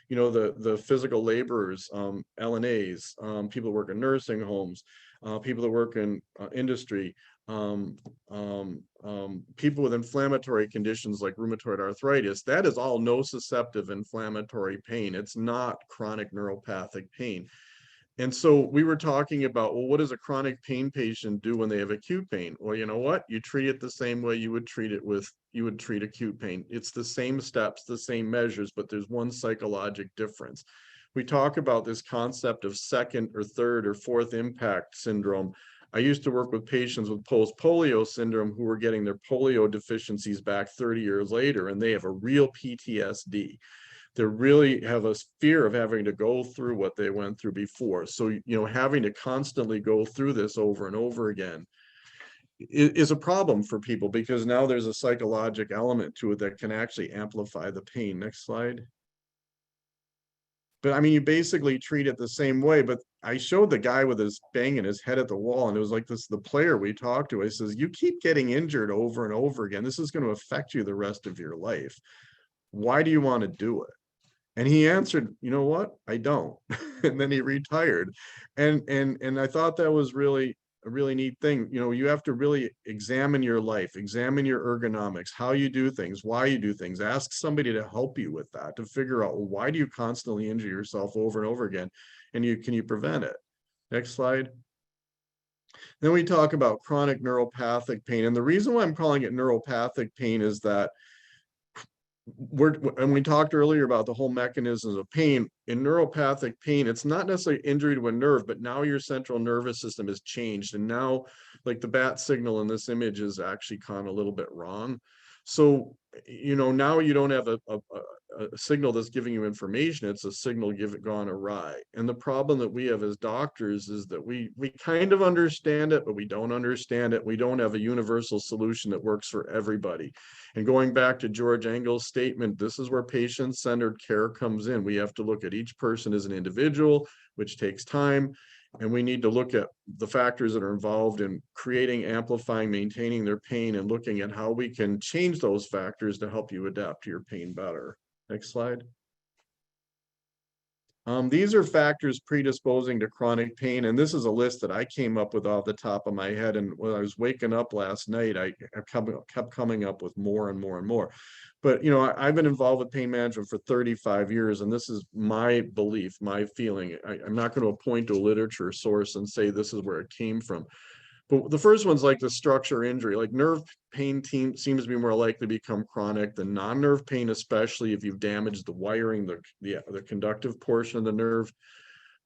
You know, the physical laborers, LNAs, people who work in nursing homes, people that work in industry, people with inflammatory conditions like rheumatoid arthritis. That is all nociceptive inflammatory pain. It's not chronic neuropathic pain. And so we were talking about, well, what does a chronic pain patient do when they have acute pain? Well, you know what? You treat it the same way you would treat acute pain. It's the same steps, the same measures, but there's one psychologic difference. We talk about this concept of second or third or fourth impact syndrome. I used to work with patients with post-polio syndrome who were getting their polio deficiencies back 30 years later, and they have a real PTSD. They really have a fear of having to go through what they went through before. So, you know, having to constantly go through this over and over again is a problem for people, because now there's a psychological element to it that can actually amplify the pain. Next slide. But I mean, you basically treat it the same way. But I showed the guy with his banging his head at the wall, and it was like this, the player we talked to, I says, you keep getting injured over and over again. This is going to affect you the rest of your life. Why do you want to do it? And he answered, you know what? I don't. And then he retired. And I thought that was really a really neat thing. You know, you have to really examine your life, examine your ergonomics, how you do things, why you do things. Ask somebody to help you with that, to figure out, well, why do you constantly injure yourself over and over again? And can you prevent it? Next slide. Then we talk about chronic neuropathic pain. And the reason why I'm calling it neuropathic pain is that and we talked earlier about the whole mechanisms of pain. In neuropathic pain, it's not necessarily injury to a nerve, but now your central nervous system has changed. And now, like, the bat signal in this image is actually kind of a little bit wrong. So, now you don't have a signal that's giving you information. It's a signal gone awry. And the problem that we have as doctors is that we kind of understand it, but we don't understand it. We don't have a universal solution that works for everybody. And going back to George Engel's statement, this is where patient-centered care comes in. We have to look at each person as an individual, which takes time. And we need to look at the factors that are involved in creating, amplifying, maintaining their pain, and looking at how we can change those factors to help you adapt to your pain better. Next slide. These are factors predisposing to chronic pain, and this is a list that I came up with off the top of my head. And when I was waking up last night, I kept coming up with more and more and more. But I've been involved with pain management for 35 years, and this is my belief, my feeling. I'm not going to point to a literature source and say this is where it came from. But the first one's like the structure injury, like nerve pain seems to be more likely to become chronic than non-nerve pain, especially if you've damaged the wiring, the conductive portion of the nerve.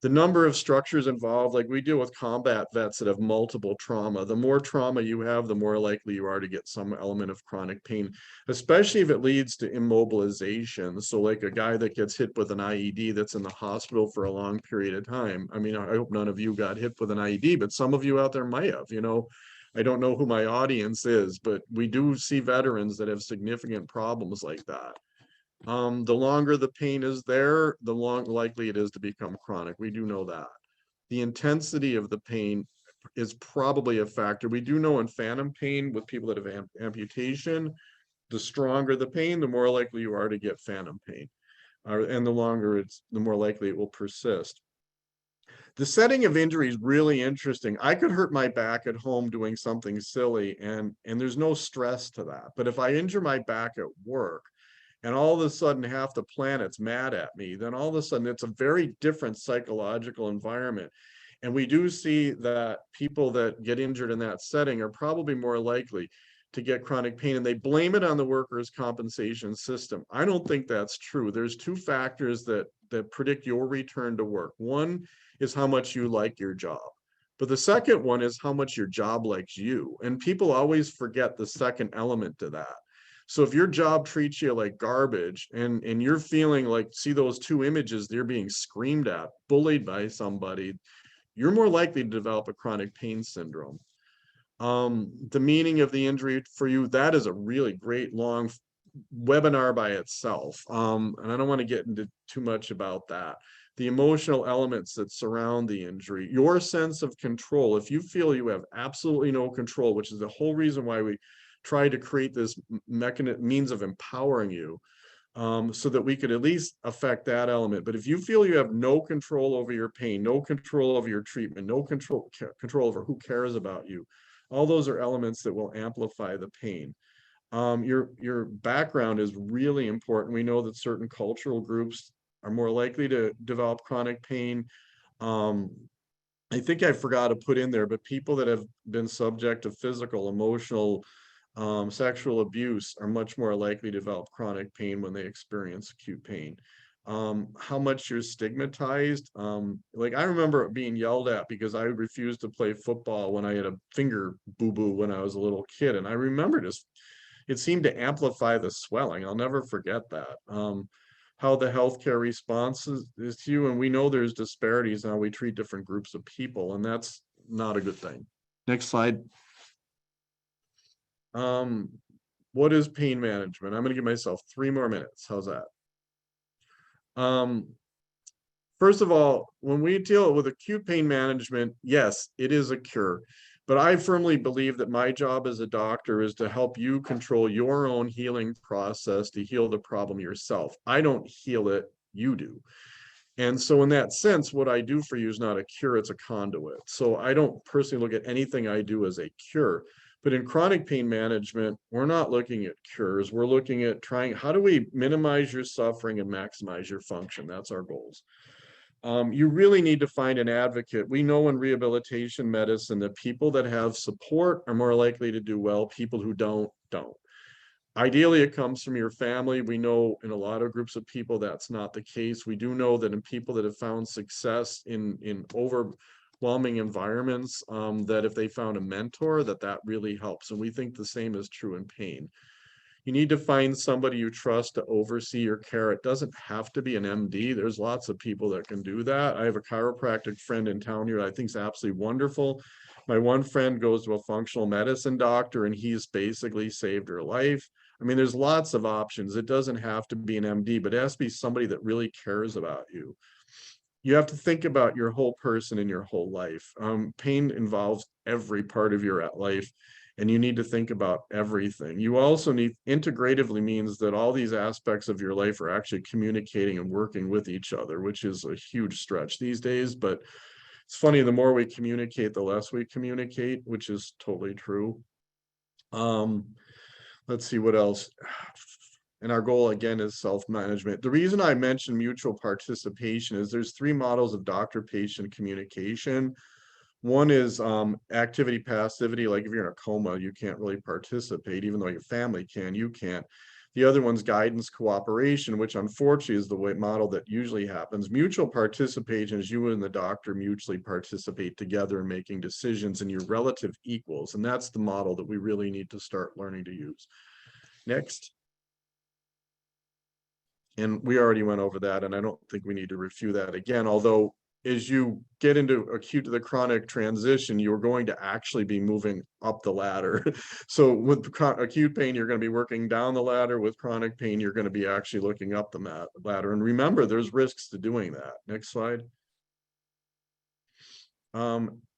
The number of structures involved, like we deal with combat vets that have multiple trauma. The more trauma you have, the more likely you are to get some element of chronic pain, especially if it leads to immobilization. So like a guy that gets hit with an IED that's in the hospital for a long period of time. I mean, I hope none of you got hit with an IED, but some of you out there might have, I don't know who my audience is, but we do see veterans that have significant problems like that. The longer the pain is there, the more likely it is to become chronic. We do know that. The intensity of the pain is probably a factor. We do know in phantom pain with people that have amputation, the stronger the pain, the more likely you are to get phantom pain. And the longer the more likely it will persist. The setting of injury is really interesting. I could hurt my back at home doing something silly, and there's no stress to that. But if I injure my back at work, and all of a sudden half the planet's mad at me, then all of a sudden it's a very different psychological environment. And we do see that people that get injured in that setting are probably more likely to get chronic pain, and they blame it on the workers' compensation system. I don't think that's true. There's two factors that predict your return to work. One is how much you like your job. But the second one is how much your job likes you. And people always forget the second element to that. So if your job treats you like garbage and you're feeling like, see those two images, they're being screamed at, bullied by somebody, you're more likely to develop a chronic pain syndrome. The meaning of the injury for you, that is a really great long webinar by itself. And I don't want to get into too much about that. The emotional elements that surround the injury, your sense of control. If you feel you have absolutely no control, which is the whole reason why we try to create this means of empowering you, so that we could at least affect that element. But if you feel you have no control over your pain, no control over your treatment, no control over who cares about you, all those are elements that will amplify the pain. Your background is really important. We know that certain cultural groups are more likely to develop chronic pain. I think I forgot to put in there, but people that have been subject to physical, emotional, sexual abuse are much more likely to develop chronic pain when they experience acute pain. How much you're stigmatized. Like I remember being yelled at because I refused to play football when I had a finger boo-boo when I was a little kid. And I remember just, it seemed to amplify the swelling. I'll never forget that. How the healthcare response is to you. And we know there's disparities in how we treat different groups of people, and that's not a good thing. Next slide. What is pain management? I'm going to give myself 3 more minutes. How's that? First of all, when we deal with acute pain management, yes, it is a cure. But I firmly believe that my job as a doctor is to help you control your own healing process to heal the problem yourself. I don't heal it, you do. And so in that sense, what I do for you is not a cure, it's a conduit. So I don't personally look at anything I do as a cure. But in chronic pain management, we're not looking at cures. We're looking at trying, how do we minimize your suffering and maximize your function? That's our goals. You really need to find an advocate. We know in rehabilitation medicine that people that have support are more likely to do well. People who don't. Ideally, it comes from your family. We know in a lot of groups of people that's not the case. We do know that in people that have found success in overwhelming environments, that if they found a mentor, that really helps. And we think the same is true in pain. You need to find somebody you trust to oversee your care. It doesn't have to be an MD. There's lots of people that can do that. I have a chiropractic friend in town here that I think is absolutely wonderful. My one friend goes to a functional medicine doctor and he's basically saved her life. I mean, there's lots of options. It doesn't have to be an MD, but it has to be somebody that really cares about you. You have to think about your whole person in your whole life. Pain involves every part of your life, and you need to think about everything. You also need, integratively means that all these aspects of your life are actually communicating and working with each other, which is a huge stretch these days. But it's funny, the more we communicate, the less we communicate, which is totally true. Let's see what else. And our goal again is self-management. The reason I mentioned mutual participation is there's 3 models of doctor-patient communication. One is activity passivity, like if you're in a coma, you can't really participate, even though your family can, you can't. The other one's guidance cooperation, which unfortunately is the way model that usually happens. Mutual participation is you and the doctor mutually participate together in making decisions and you're relative equals. And that's the model that we really need to start learning to use. Next. And we already went over that, and I don't think we need to review that again, although as you get into acute to the chronic transition, you're going to actually be moving up the ladder. So with acute pain, you're going to be working down the ladder. With chronic pain, you're going to be actually looking up the ladder. And remember, there's risks to doing that. Next slide.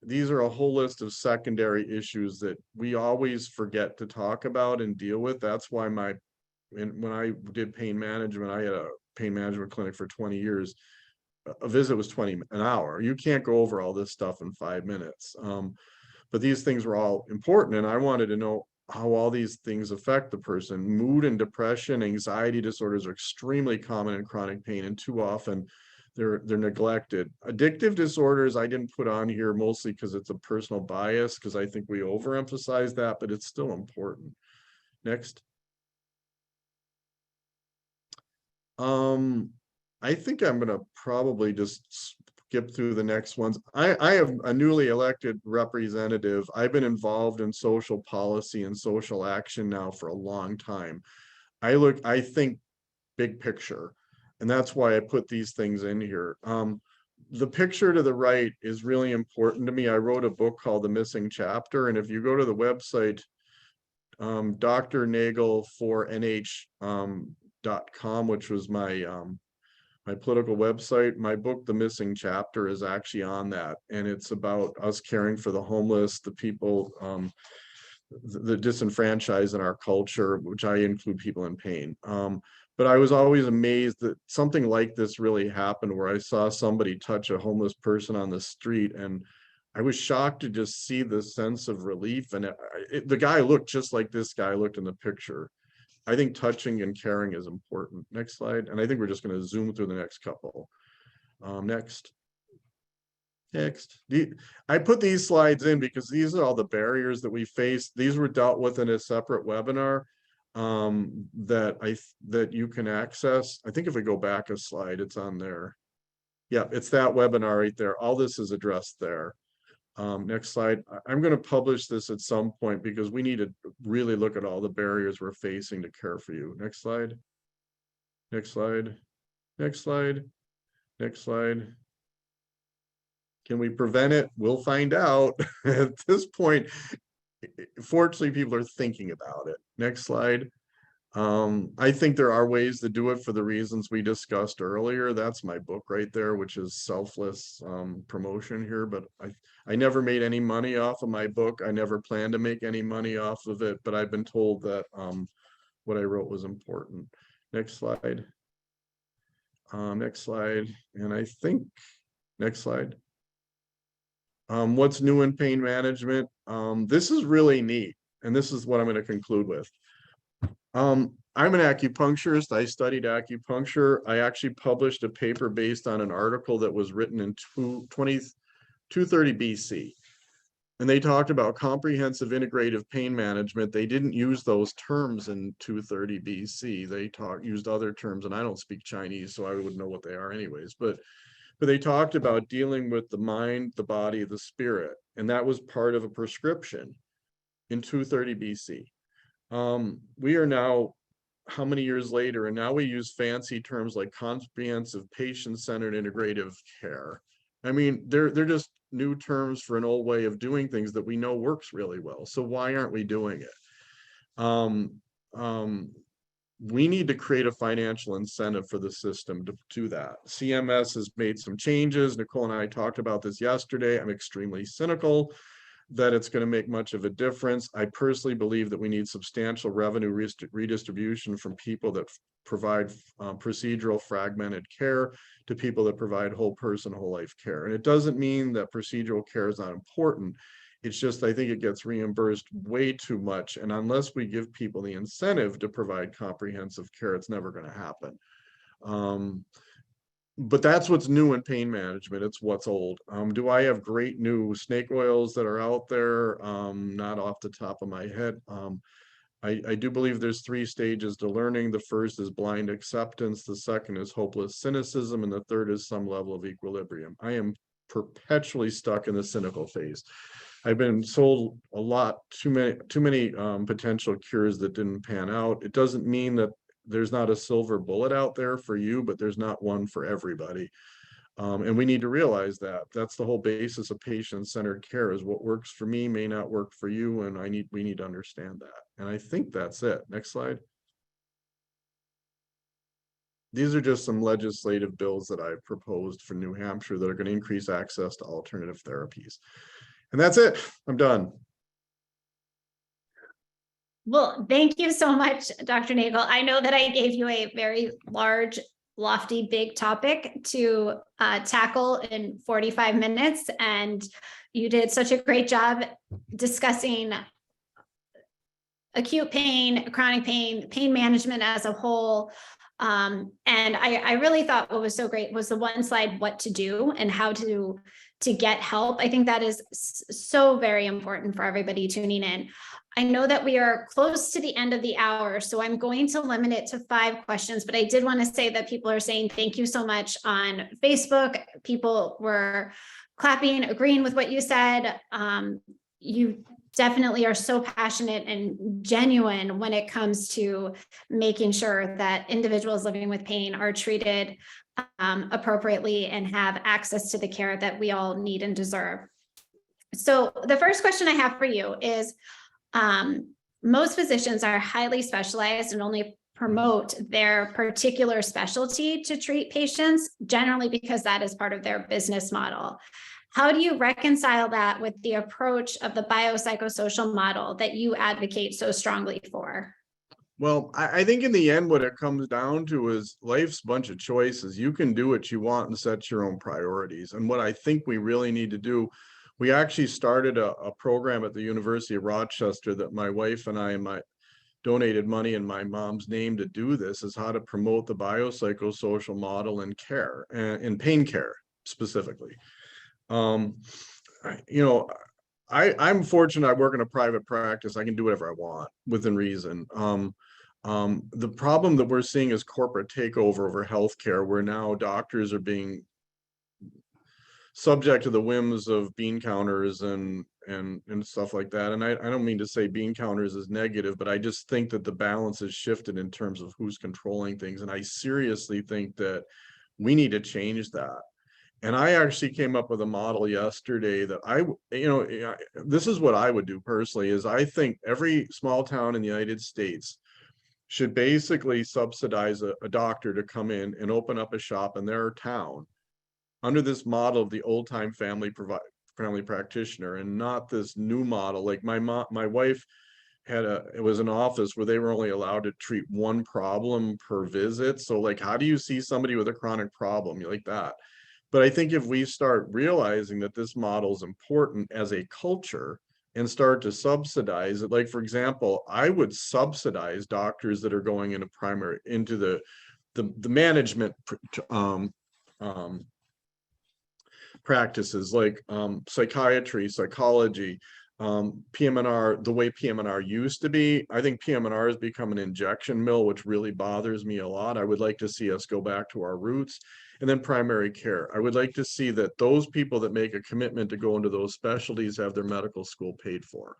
These are a whole list of secondary issues that we always forget to talk about and deal with. That's why when I did pain management, I had a pain management clinic for 20 years. A visit was 20 an hour. You can't go over all this stuff in 5 minutes. But these things were all important. And I wanted to know how all these things affect the person. Mood and depression, anxiety disorders are extremely common in chronic pain, and too often they're neglected. Addictive disorders I didn't put on here mostly because it's a personal bias, because I think we overemphasize that, but it's still important. Next. I think I'm gonna probably just skip through the next ones. I have a newly elected representative. I've been involved in social policy and social action now for a long time. I think big picture, and that's why I put these things in here. The picture to the right is really important to me. I wrote a book called The Missing Chapter, and if you go to the website, Dr. Nagel for NH.com, which was my political website. My book, The Missing Chapter, is actually on that. And it's about us caring for the homeless, the people, the disenfranchised in our culture, which I include people in pain. But I was always amazed that something like this really happened, where I saw somebody touch a homeless person on the street, and I was shocked to just see this sense of relief. And the guy looked just like this guy looked in the picture. I think touching and caring is important. Next slide. And I think we're just going to zoom through the next couple. Next. I put these slides in because these are all the barriers that we face. These were dealt with in a separate webinar that you can access. I think if we go back a slide, it's on there. Yeah, it's that webinar right there. All this is addressed there. Next slide. I'm going to publish this at some point because we need to really look at all the barriers we're facing to care for you. Next slide. Next slide. Next slide. Next slide. Can we prevent it? We'll find out. At this point, fortunately, people are thinking about it. Next slide. I think there are ways to do it for the reasons we discussed earlier. That's my book right there, which is selfless promotion here. But I never made any money off of my book. I never planned to make any money off of it, but I've been told that what I wrote was important. Next slide. Next slide. And I think next slide. What's new in pain management? This is really neat. And this is what I'm going to conclude with. I'm an acupuncturist. I studied acupuncture. I actually published a paper based on an article that was written in 230 BC. And they talked about comprehensive integrative pain management. They didn't use those terms in 230 BC. They used other terms, and I don't speak Chinese, so I wouldn't know what they are anyways. But they talked about dealing with the mind, the body, the spirit. And that was part of a prescription in 230 BC. We are now how many years later, and now we use fancy terms like comprehensive patient-centered integrative care. I mean, they're just new terms for an old way of doing things that we know works really well. So why aren't we doing it? We need to create a financial incentive for the system to do that. CMS has made some changes. Nicole and I talked about this yesterday. I'm extremely cynical that it's going to make much of a difference. I personally believe that we need substantial revenue redistribution from people that provide procedural fragmented care to people that provide whole person, whole life care. And it doesn't mean that procedural care is not important. It's just, I think it gets reimbursed way too much. And unless we give people the incentive to provide comprehensive care, it's never going to happen. But that's what's new in pain management. It's what's old. Do I have great new snake oils that are out there? Not off the top of my head. I do believe there's 3 stages to learning. The first is blind acceptance. The second is hopeless cynicism. And the third is some level of equilibrium. I am perpetually stuck in the cynical phase. I've been sold a lot, too many potential cures that didn't pan out. It doesn't mean that there's not a silver bullet out there for you, but there's not one for everybody. And we need to realize that. That's the whole basis of patient-centered care, is what works for me may not work for you, and we need to understand that. And I think that's it. Next slide. These are just some legislative bills that I've proposed for New Hampshire that are going to increase access to alternative therapies. And that's it. I'm done. Well, thank you so much, Dr. Nagel. I know that I gave you a very large, lofty, big topic to tackle in 45 minutes, and you did such a great job discussing acute pain, chronic pain, pain management as a whole. And I really thought what was so great was the one slide, what to do and how to get help. I think that is so very important for everybody tuning in. I know that we are close to the end of the hour, so I'm going to limit it to 5 questions, but I did want to say that people are saying thank you so much on Facebook. People were clapping, agreeing with what you said. You definitely are so passionate and genuine when it comes to making sure that individuals living with pain are treated appropriately and have access to the care that we all need and deserve. So the first question I have for you is, most physicians are highly specialized and only promote their particular specialty to treat patients, generally because that is part of their business model. How do you reconcile that with the approach of the biopsychosocial model that you advocate so strongly for? Well, I think in the end, what it comes down to is life's a bunch of choices. You can do what you want and set your own priorities. And what I think we really need to do, we actually started a program at the University of Rochester that my wife and I donated money in my mom's name to do this, is how to promote the biopsychosocial model in care, in pain care specifically. I'm fortunate. I work in a private practice. I can do whatever I want within reason. The problem that we're seeing is corporate takeover over healthcare, where now doctors are being subject to the whims of bean counters and stuff like that. And I don't mean to say bean counters is negative, but I just think that the balance has shifted in terms of who's controlling things. And I seriously think that we need to change that. And I actually came up with a model yesterday that this is what I would do personally, is I think every small town in the United States should basically subsidize a doctor to come in and open up a shop in their town under this model of the old time family practitioner, and not this new model. Like my wife it was an office where they were only allowed to treat 1 problem per visit. So like, how do you see somebody with a chronic problem like that? But I think if we start realizing that this model is important as a culture and start to subsidize it, like, for example, I would subsidize doctors that are going into the management practices, like psychiatry, psychology, PM&R, the way PM&R used to be. I think PM&R has become an injection mill, which really bothers me a lot. I would like to see us go back to our roots. And then primary care. I would like to see that those people that make a commitment to go into those specialties have their medical school paid for.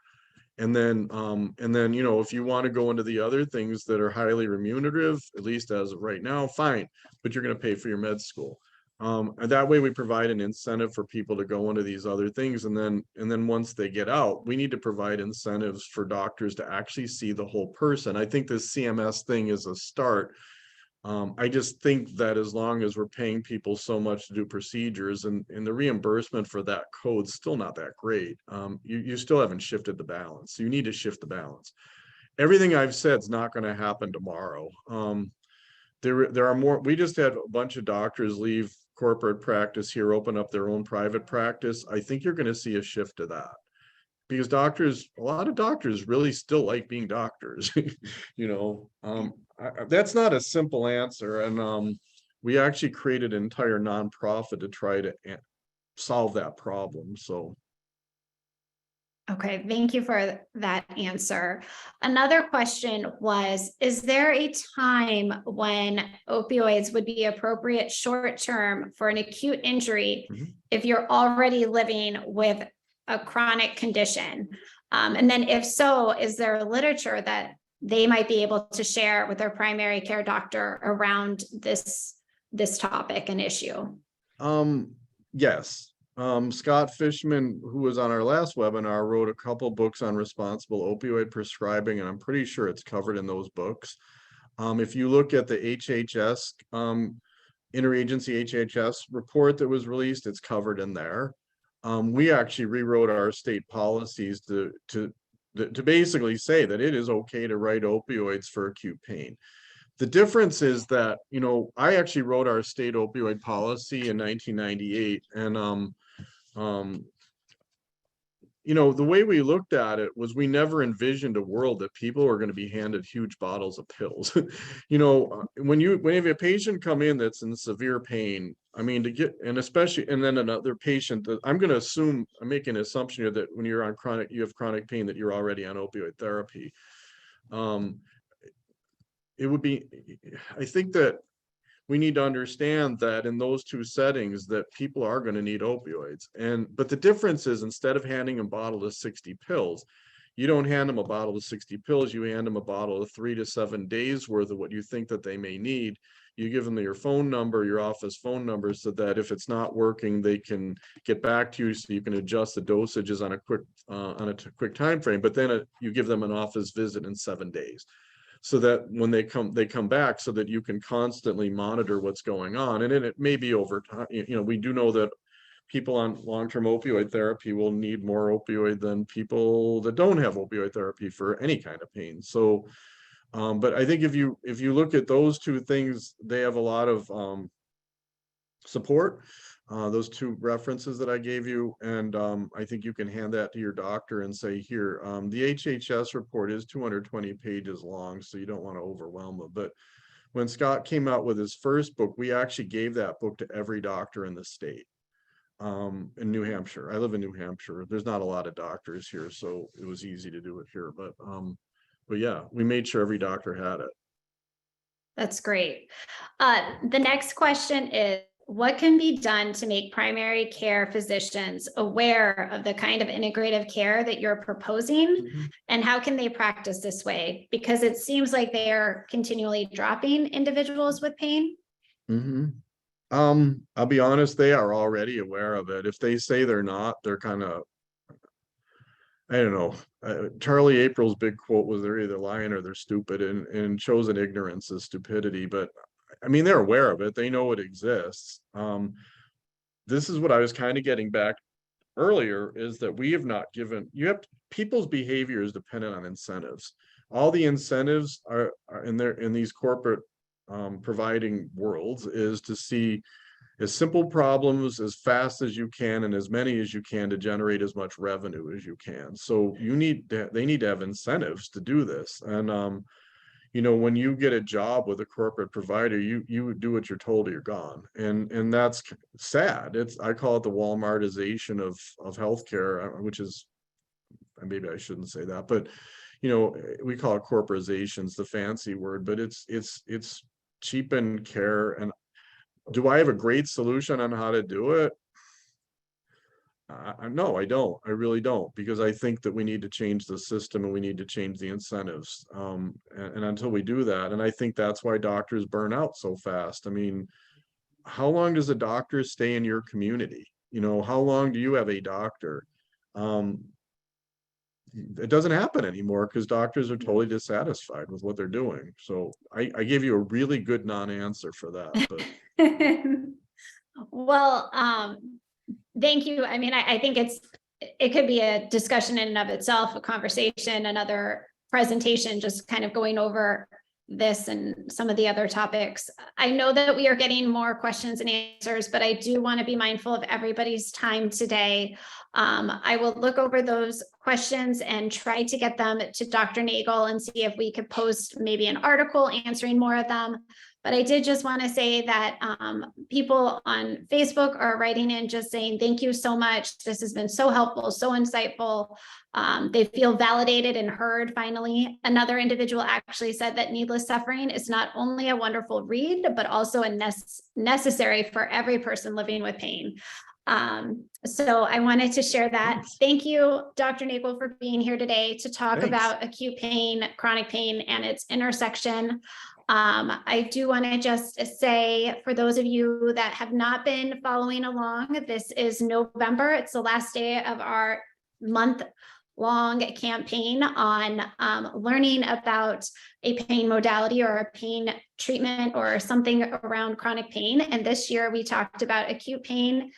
And then, you know, if you want to go into the other things that are highly remunerative, at least as of right now, fine, but you're going to pay for your med school. And that way we provide an incentive for people to go into these other things. And then once they get out, we need to provide incentives for doctors to actually see the whole person. I think this CMS thing is a start. I just think that as long as we're paying people so much to do procedures and the reimbursement for that code's still not that great, you still haven't shifted the balance. So you need to shift the balance. Everything I've said is not going to happen tomorrow. There are more. We just had a bunch of doctors leave corporate practice here, open up their own private practice. I think you're going to see a shift to that. Because doctors, a lot of doctors really still like being doctors, you know, that's not a simple answer. And we actually created an entire nonprofit to try to solve that problem. So. Okay, thank you for that answer. Another question was, is there a time when opioids would be appropriate short-term for an acute injury if you're already living with a chronic condition? And then if so, is there literature that they might be able to share with their primary care doctor around this topic and issue? Yes. Scott Fishman, who was on our last webinar, wrote a couple books on responsible opioid prescribing, and I'm pretty sure it's covered in those books. If you look at the HHS, interagency HHS report that was released, it's covered in there. We actually rewrote our state policies to basically say that it is okay to write opioids for acute pain. The difference is that, you know, I actually wrote our state opioid policy in 1998, and you know, the way we looked at it was we never envisioned a world that people are going to be handed huge bottles of pills. You know, when you have a patient come in that's in severe pain, I mean, and especially, and then another patient that I'm going to assume, I'm making an assumption here that when you're on you have chronic pain, that you're already on opioid therapy. It would be, I think that we need to understand that in those two settings that people are going to need opioids. But the difference is, instead of handing them a bottle of 60 pills, you don't hand them a bottle of 60 pills, you hand them a bottle of 3 to 7 days worth of what you think that they may need. You give them your phone number, your office phone number, so that if it's not working, they can get back to you, so you can adjust the dosages on a quick time frame. But then you give them an office visit in 7 days, so that when they come back, so that you can constantly monitor what's going on. And then it may be over time. You know, we do know that people on long-term opioid therapy will need more opioid than people that don't have opioid therapy for any kind of pain. So, but I think if you look at those two things, they have a lot of support. Those two references that I gave you, and I think you can hand that to your doctor and say, here, the HHS report is 220 pages long, so you don't want to overwhelm them. But when Scott came out with his first book, we actually gave that book to every doctor in the state. In New Hampshire, I live in New Hampshire. There's not a lot of doctors here, so it was easy to do it here. But yeah, we made sure every doctor had it. That's great. The next question is, what can be done to make primary care physicians aware of the kind of integrative care that you're proposing, and how can they practice this way? Because it seems like they are continually dropping individuals with pain. I'll be honest, they are already aware of it. If they say they're not, they're kind of, I don't know. Charlie April's big quote was, they're either lying or they're stupid, and chosen ignorance is stupidity. But I mean, they're aware of it. They know it exists. This is what I was kind of getting back earlier, is that we have not given, people's behavior is dependent on incentives. All the incentives are in these corporate providing worlds is to see as simple problems as fast as you can and as many as you can to generate as much revenue as you can. So they need to have incentives to do this. And you know, when you get a job with a corporate provider, you do what you're told or you're gone. And that's sad. I call it the Walmartization of healthcare, which is, maybe I shouldn't say that, but you know, we call it corporations, the fancy word, but it's cheapened care. And do I have a great solution on how to do it? No, I don't. I really don't, because I think that we need to change the system and we need to change the incentives. And until we do that, and I think that's why doctors burn out so fast. I mean, how long does a doctor stay in your community? You know, how long do you have a doctor? Um, it doesn't happen anymore because doctors are totally dissatisfied with what they're doing. So I gave you a really good non-answer for that, but Well, thank you. I mean, I think it could be a discussion in and of itself, a conversation, another presentation, just kind of going over this and some of the other topics. I know that we are getting more questions and answers, but I do want to be mindful of everybody's time today. I will look over those questions and try to get them to Dr. Nagel and see if we could post maybe an article answering more of them. But I did just want to say that people on Facebook are writing in just saying, thank you so much. This has been so helpful, so insightful. They feel validated and heard finally. Another individual actually said that Needless Suffering is not only a wonderful read, but also a necessary for every person living with pain. So I wanted to share that. Thanks. Thank you, Dr. Nagel, for being here today to talk Thanks. about acute pain, chronic pain, and its intersection. I do want to just say, for those of you that have not been following along, this is November. It's the last day of our month-long campaign on learning about a pain modality or a pain treatment or something around chronic pain. And this year we talked about acute pain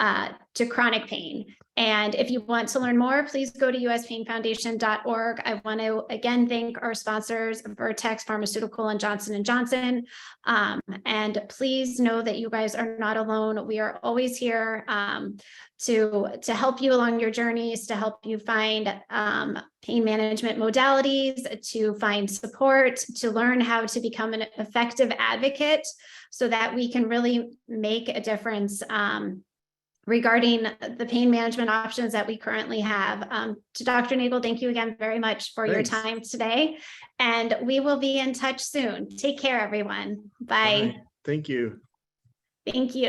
to chronic pain. And if you want to learn more, please go to uspainfoundation.org. I want to again thank our sponsors, Vertex Pharmaceutical and Johnson & Johnson. And please know that you guys are not alone. We are always here to help you along your journeys, to help you find pain management modalities, to find support, to learn how to become an effective advocate so that we can really make a difference regarding the pain management options that we currently have. To Dr. Nagel, thank you again very much for your time today. And we will be in touch soon. Take care, everyone. Bye. Thank you. Thank you.